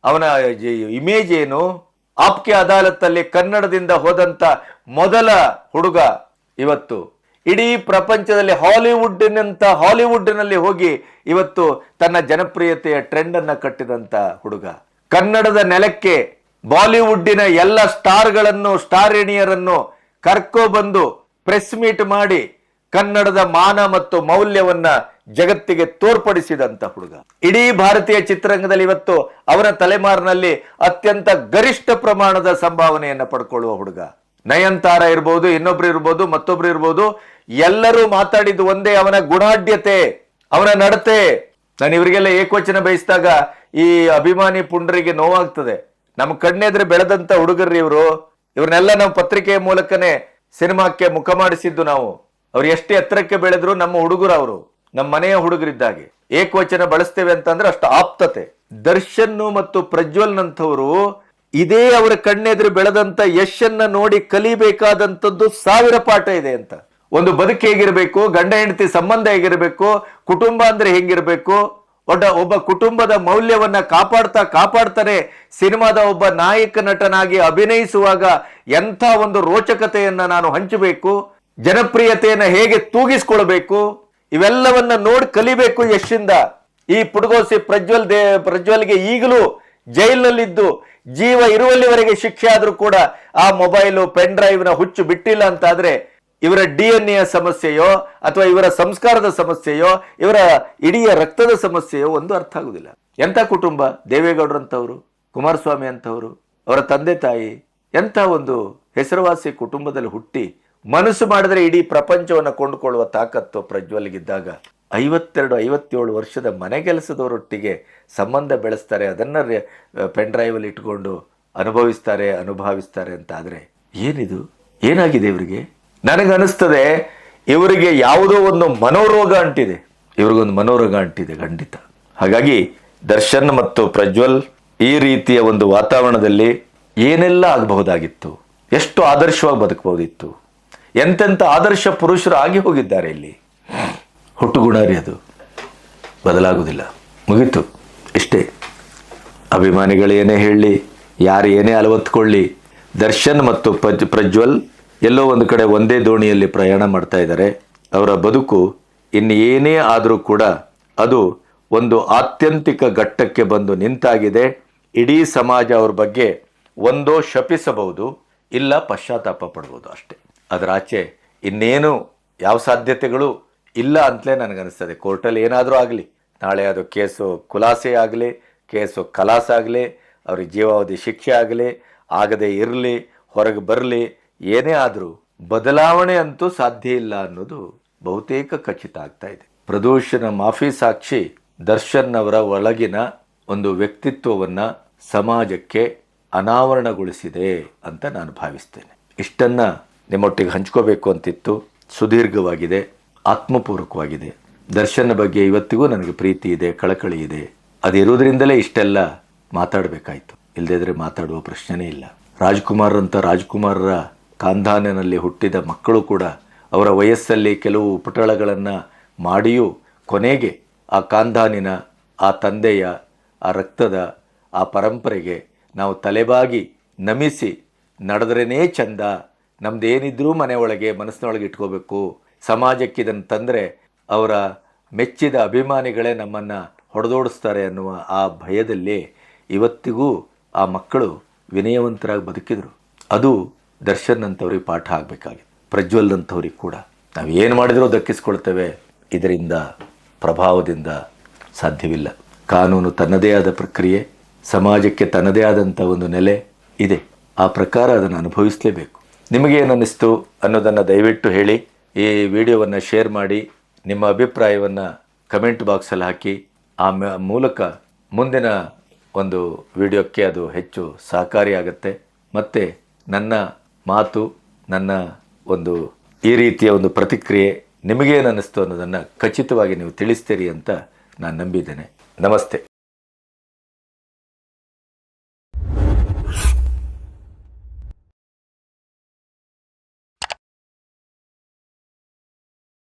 ಅವನ ಇಮೇಜ್ ಏನು? ಆಪ್ಕೆ ಅದಾಲತ್ತಲ್ಲಿ ಕನ್ನಡದಿಂದ ಹೋದಂತ ಮೊದಲ ಹುಡುಗ ಇವತ್ತು ಇಡೀ ಪ್ರಪಂಚದಲ್ಲಿ ಹಾಲಿವುಡ್ನಲ್ಲಿ ಹೋಗಿ ಇವತ್ತು ತನ್ನ ಜನಪ್ರಿಯತೆಯ ಟ್ರೆಂಡ್ ಅನ್ನ ಕಟ್ಟಿದಂತ ಹುಡುಗ. ಕನ್ನಡದ ನೆಲಕ್ಕೆ ಬಾಲಿವುಡ್ಡಿನ ಎಲ್ಲ ಸ್ಟಾರ್ಗಳನ್ನು, ಸ್ಟಾರೇಣಿಯರನ್ನು ಕರ್ಕೊ ಬಂದು ಪ್ರೆಸ್ ಮೀಟ್ ಮಾಡಿ ಕನ್ನಡದ ಮಾನ ಮತ್ತು ಮೌಲ್ಯವನ್ನ ಜಗತ್ತಿಗೆ ತೋರ್ಪಡಿಸಿದಂತ ಹುಡುಗ. ಇಡೀ ಭಾರತೀಯ ಚಿತ್ರರಂಗದಲ್ಲಿ ಇವತ್ತು ಅವನ ತಲೆಮಾರಿನಲ್ಲಿ ಅತ್ಯಂತ ಗರಿಷ್ಠ ಪ್ರಮಾಣದ ಸಂಭಾವನೆಯನ್ನ ಪಡ್ಕೊಳ್ಳುವ ಹುಡುಗ. ನಯನ್ತಾರ ಇರ್ಬೋದು, ಇನ್ನೊಬ್ರು ಇರ್ಬೋದು, ಮತ್ತೊಬ್ರು ಇರ್ಬೋದು, ಎಲ್ಲರೂ ಮಾತಾಡಿದ್ದು ಒಂದೇ, ಅವನ ಗುಣಾಢ್ಯತೆ, ಅವನ ನಡತೆ. ನಾನು ಇವರಿಗೆಲ್ಲ ಏಕವಚನ ಬಯಸಿದಾಗ ಈ ಅಭಿಮಾನಿ ಪುಂಡರಿಗೆ ನೋವಾಗ್ತದೆ. ನಮ್ಮ ಕಣ್ಣೆದ್ರೆ ಬೆಳೆದಂತ ಹುಡುಗರ್ರಿ ಇವರು. ಇವ್ರನ್ನೆಲ್ಲ ನಾವು ಪತ್ರಿಕೆಯ ಮೂಲಕನೇ ಸಿನಿಮಾಕ್ಕೆ ಮುಖ ಮಾಡಿಸಿದ್ದು ನಾವು. ಅವ್ರು ಎಷ್ಟೇ ಎತ್ತರಕ್ಕೆ ಬೆಳೆದ್ರು ನಮ್ಮ ಹುಡುಗರು, ಅವರು ನಮ್ಮ ಮನೆಯ ಹುಡುಗರಿದ್ದಾಗೆ. ಏಕವಚನ ಬಳಸ್ತೇವೆ ಅಂತಂದ್ರೆ ಅಷ್ಟು ಆಪ್ತತೆ. ದರ್ಶನ್ ಮತ್ತು ಪ್ರಜ್ವಲ್ ನಂಥವರು ಇದೇ ಅವರ ಕಣ್ಣೆದುರು ಬೆಳೆದಂತ ಯಶನ್ನ ನೋಡಿ ಕಲಿಬೇಕಾದಂಥದ್ದು 1000 ಪಾಠ ಇದೆ ಅಂತ. ಒಂದು ಬದುಕು ಹೇಗಿರಬೇಕು, ಗಂಡ ಹೆಂಡತಿ ಸಂಬಂಧ ಹೇಗಿರಬೇಕು, ಕುಟುಂಬ ಅಂದ್ರೆ ಹೆಂಗಿರಬೇಕು, ಒಬ್ಬ ಕುಟುಂಬದ ಮೌಲ್ಯವನ್ನ ಕಾಪಾಡ್ತಾನೆ ಸಿನಿಮಾದ ಒಬ್ಬ ನಾಯಕ ನಟನಾಗಿ ಅಭಿನಯಿಸುವಾಗ ಎಂಥ ಒಂದು ರೋಚಕತೆಯನ್ನ ನಾನು ಹಂಚಬೇಕು, ಜನಪ್ರಿಯತೆಯನ್ನ ಹೇಗೆ ಇವೆಲ್ಲವನ್ನ ನೋಡಿ ಕಲಿಬೇಕು ಯಶಿಂದ. ಈ ಪುಡಗೋಸಿ ಪ್ರಜ್ವಲ್ಗೆ ಈಗಲೂ ಜೈಲಿನಲ್ಲಿದ್ದು ಜೀವ ಇರುವಲ್ಲಿವರೆಗೆ ಶಿಕ್ಷೆ ಆದ್ರೂ ಕೂಡ ಆ ಮೊಬೈಲು, ಪೆನ್ ಡ್ರೈವ್ನ ಹುಚ್ಚು ಬಿಟ್ಟಿಲ್ಲ ಅಂತಾದ್ರೆ ಇವರ DNA ಸಮಸ್ಯೆಯೋ ಅಥವಾ ಇವರ ಸಂಸ್ಕಾರದ ಸಮಸ್ಯೆಯೋ ಇವರ ಇಡೀ ರಕ್ತದ ಸಮಸ್ಯೆಯೋ ಒಂದು ಅರ್ಥ ಆಗುದಿಲ್ಲ. ಎಂಥ ಕುಟುಂಬ ದೇವೇಗೌಡರಂತವರು, ಕುಮಾರಸ್ವಾಮಿ ಅಂತವರು, ಅವರ ತಂದೆ ತಾಯಿ ಎಂಥ ಒಂದು ಹೆಸರುವಾಸಿ ಕುಟುಂಬದಲ್ಲಿ ಹುಟ್ಟಿ ಮನಸ್ಸು ಮಾಡಿದ್ರೆ ಇಡೀ ಪ್ರಪಂಚವನ್ನು ಕೊಂಡುಕೊಳ್ಳುವ ತಾಕತ್ತು ಪ್ರಜ್ವಲ್ಗಿದ್ದಾಗ 52-57 ವರ್ಷದ ಮನೆಗೆಲಸದವರೊಟ್ಟಿಗೆ ಸಂಬಂಧ ಬೆಳೆಸ್ತಾರೆ, ಅದನ್ನ ಪೆನ್ ಡ್ರೈವಲ್ಲಿ ಇಟ್ಕೊಂಡು ಅನುಭವಿಸ್ತಾರೆ ಅಂತ ಆದ್ರೆ ಏನಿದು? ಏನಾಗಿದೆ ಇವರಿಗೆ? ನನಗನ್ನಿಸ್ತದೆ ಇವರಿಗೆ ಯಾವುದೋ ಒಂದು ಮನೋರೋಗ ಅಂಟಿದೆ. ಇವ್ರಿಗೊಂದು ಮನೋರೋಗ ಅಂಟಿದೆ ಖಂಡಿತ. ಹಾಗಾಗಿ ದರ್ಶನ್ ಮತ್ತು ಪ್ರಜ್ವಲ್ ಈ ರೀತಿಯ ಒಂದು ವಾತಾವರಣದಲ್ಲಿ ಏನೆಲ್ಲ ಆಗಬಹುದಾಗಿತ್ತು, ಎಷ್ಟು ಆದರ್ಶವಾಗಿ ಬದುಕಬಹುದಿತ್ತು, ಎಂತೆಂಥ ಆದರ್ಶ ಪುರುಷರು ಆಗಿ ಹೋಗಿದ್ದಾರೆ. ಇಲ್ಲಿ ಹುಟ್ಟುಗುಣ ರೀ, ಅದು ಬದಲಾಗುವುದಿಲ್ಲ. ಮುಗೀತು, ಇಷ್ಟೇ. ಅಭಿಮಾನಿಗಳು ಏನೇ ಹೇಳಲಿ, ಯಾರು ಏನೇ ಅಲವತ್ಕೊಳ್ಳಿ, ದರ್ಶನ್ ಮತ್ತು ಪ್ರಜ್ವಲ್ ಎಲ್ಲೋ ಒಂದು ಕಡೆ ಒಂದೇ ದೋಣಿಯಲ್ಲಿ ಪ್ರಯಾಣ ಮಾಡ್ತಾ ಇದ್ದಾರೆ. ಅವರ ಬದುಕು ಇನ್ನು ಏನೇ ಆದರೂ ಕೂಡ ಅದು ಒಂದು ಆತ್ಯಂತಿಕ ಘಟ್ಟಕ್ಕೆ ಬಂದು ನಿಂತಾಗಿದೆ. ಇಡೀ ಸಮಾಜ ಅವ್ರ ಬಗ್ಗೆ ಒಂದೋ ಶಪಿಸಬಹುದು, ಇಲ್ಲ ಪಶ್ಚಾತ್ತಾಪ ಪಡ್ಬೋದು ಅಷ್ಟೇ. ಅದರ ಆಚೆ ಇನ್ನೇನು ಯಾವ ಸಾಧ್ಯತೆಗಳು ಇಲ್ಲ ಅಂತಲೇ ನನಗನ್ನಿಸ್ತದೆ. ಕೋರ್ಟಲ್ಲಿ ಏನಾದರೂ ಆಗಲಿ, ನಾಳೆ ಅದು ಕೇಸು ಖುಲಾಸೆ ಆಗಲಿ, ಕೇಸು ಖಲಾಸ ಆಗಲಿ, ಅವ್ರಿಗೆ ಜೀವಾವಧಿ ಶಿಕ್ಷೆ ಆಗಲಿ, ಆಗದೆ ಇರಲಿ, ಹೊರಗೆ ಬರಲಿ, ಏನೇ ಆದರೂ ಬದಲಾವಣೆ ಅಂತೂ ಸಾಧ್ಯ ಇಲ್ಲ ಅನ್ನೋದು ಬಹುತೇಕ ಖಚಿತ ಆಗ್ತಾ ಇದೆ. ಪ್ರದೋಷನ ಮಾಫಿ ಸಾಕ್ಷಿ ದರ್ಶನ್ ಅವರ ಒಳಗಿನ ಒಂದು ವ್ಯಕ್ತಿತ್ವವನ್ನು ಸಮಾಜಕ್ಕೆ ಅನಾವರಣಗೊಳಿಸಿದೆ ಅಂತ ನಾನು ಭಾವಿಸ್ತೇನೆ. ಇಷ್ಟನ್ನು ನಿಮ್ಮೊಟ್ಟಿಗೆ ಹಂಚ್ಕೋಬೇಕು ಅಂತಿತ್ತು. ಸುದೀರ್ಘವಾಗಿದೆ, ಆತ್ಮಪೂರ್ವಕವಾಗಿದೆ. ದರ್ಶನ್ ಬಗ್ಗೆ ಇವತ್ತಿಗೂ ನನಗೆ ಪ್ರೀತಿ ಇದೆ, ಕಳಕಳಿ ಇದೆ. ಅದಿರೋದ್ರಿಂದಲೇ ಇಷ್ಟೆಲ್ಲ ಮಾತಾಡಬೇಕಾಯ್ತು. ಇಲ್ಲದಿದ್ದರೆ ಮಾತಾಡುವ ಪ್ರಶ್ನೆನೇ ಇಲ್ಲ. ರಾಜ್ಕುಮಾರ್ ಅಂತ ರಾಜ್ಕುಮಾರರ ಕಾಂಧಾನಿನಲ್ಲಿ ಹುಟ್ಟಿದ ಮಕ್ಕಳು ಕೂಡ ಅವರ ವಯಸ್ಸಲ್ಲಿ ಕೆಲವು ಉಪಟಳಗಳನ್ನು ಮಾಡಿಯೂ ಕೊನೆಗೆ ಆ ಕಾಂಧಾನಿನ, ಆ ತಂದೆಯ, ಆ ರಕ್ತದ, ಆ ಪರಂಪರೆಗೆ ನಾವು ತಲೆಬಾಗಿ ನಮಿಸಿ ನಡೆದ್ರೇ ಚಂದ. ನಮ್ದೇನಿದ್ರೂ ಮನೆಯೊಳಗೆ ಮನಸ್ಸಿನೊಳಗೆ ಇಟ್ಕೋಬೇಕು. ಸಮಾಜಕ್ಕೆ ಇದನ್ನು ತಂದರೆ ಅವರ ಮೆಚ್ಚಿದ ಅಭಿಮಾನಿಗಳೇ ನಮ್ಮನ್ನು ಹೊಡೆದೋಡಿಸ್ತಾರೆ ಅನ್ನುವ ಆ ಭಯದಲ್ಲಿ ಇವತ್ತಿಗೂ ಆ ಮಕ್ಕಳು ವಿನಯವಂತರಾಗಿ ಬದುಕಿದರು. ಅದು ದರ್ಶನ್ ಅಂಥವ್ರಿಗೆ ಪಾಠ ಆಗಬೇಕಾಗಿದೆ. ಪ್ರಜ್ವಲ್ ಅಂಥವ್ರಿಗೆ ಕೂಡ ನಾವು ಏನು ಮಾಡಿದರೂ ದಕ್ಕಿಸ್ಕೊಳ್ತೇವೆ, ಇದರಿಂದ ಪ್ರಭಾವದಿಂದ ಸಾಧ್ಯವಿಲ್ಲ. ಕಾನೂನು ತನ್ನದೇ ಆದ ಪ್ರಕ್ರಿಯೆ, ಸಮಾಜಕ್ಕೆ ತನ್ನದೇ ಆದಂಥ ಒಂದು ನೆಲೆ ಇದೆ. ಆ ಪ್ರಕಾರ ಅದನ್ನು ಅನುಭವಿಸಲೇಬೇಕು. ನಿಮಗೇನು ಅನ್ನಿಸ್ತು ಅನ್ನೋದನ್ನು ದಯವಿಟ್ಟು ಹೇಳಿ. ಈ ವಿಡಿಯೋವನ್ನು ಶೇರ್ ಮಾಡಿ, ನಿಮ್ಮ ಅಭಿಪ್ರಾಯವನ್ನು ಕಮೆಂಟ್ ಬಾಕ್ಸಲ್ಲಿ ಹಾಕಿ. ಆ ಮೂಲಕ ಮುಂದಿನ ಒಂದು ವಿಡಿಯೋಕ್ಕೆ ಅದು ಹೆಚ್ಚು ಸಹಕಾರಿಯಾಗತ್ತೆ. ಮತ್ತು ನನ್ನ ಮಾತು, ನನ್ನ ಒಂದು ಈ ರೀತಿಯ ಒಂದು ಪ್ರತಿಕ್ರಿಯೆ ನಿಮಗೇನು ಅನ್ನಿಸ್ತು ಅನ್ನೋದನ್ನು ಖಚಿತವಾಗಿ ನೀವು ತಿಳಿಸ್ತೀರಿ ಅಂತ ನಾನು ನಂಬಿದ್ದೇನೆ. ನಮಸ್ತೆ.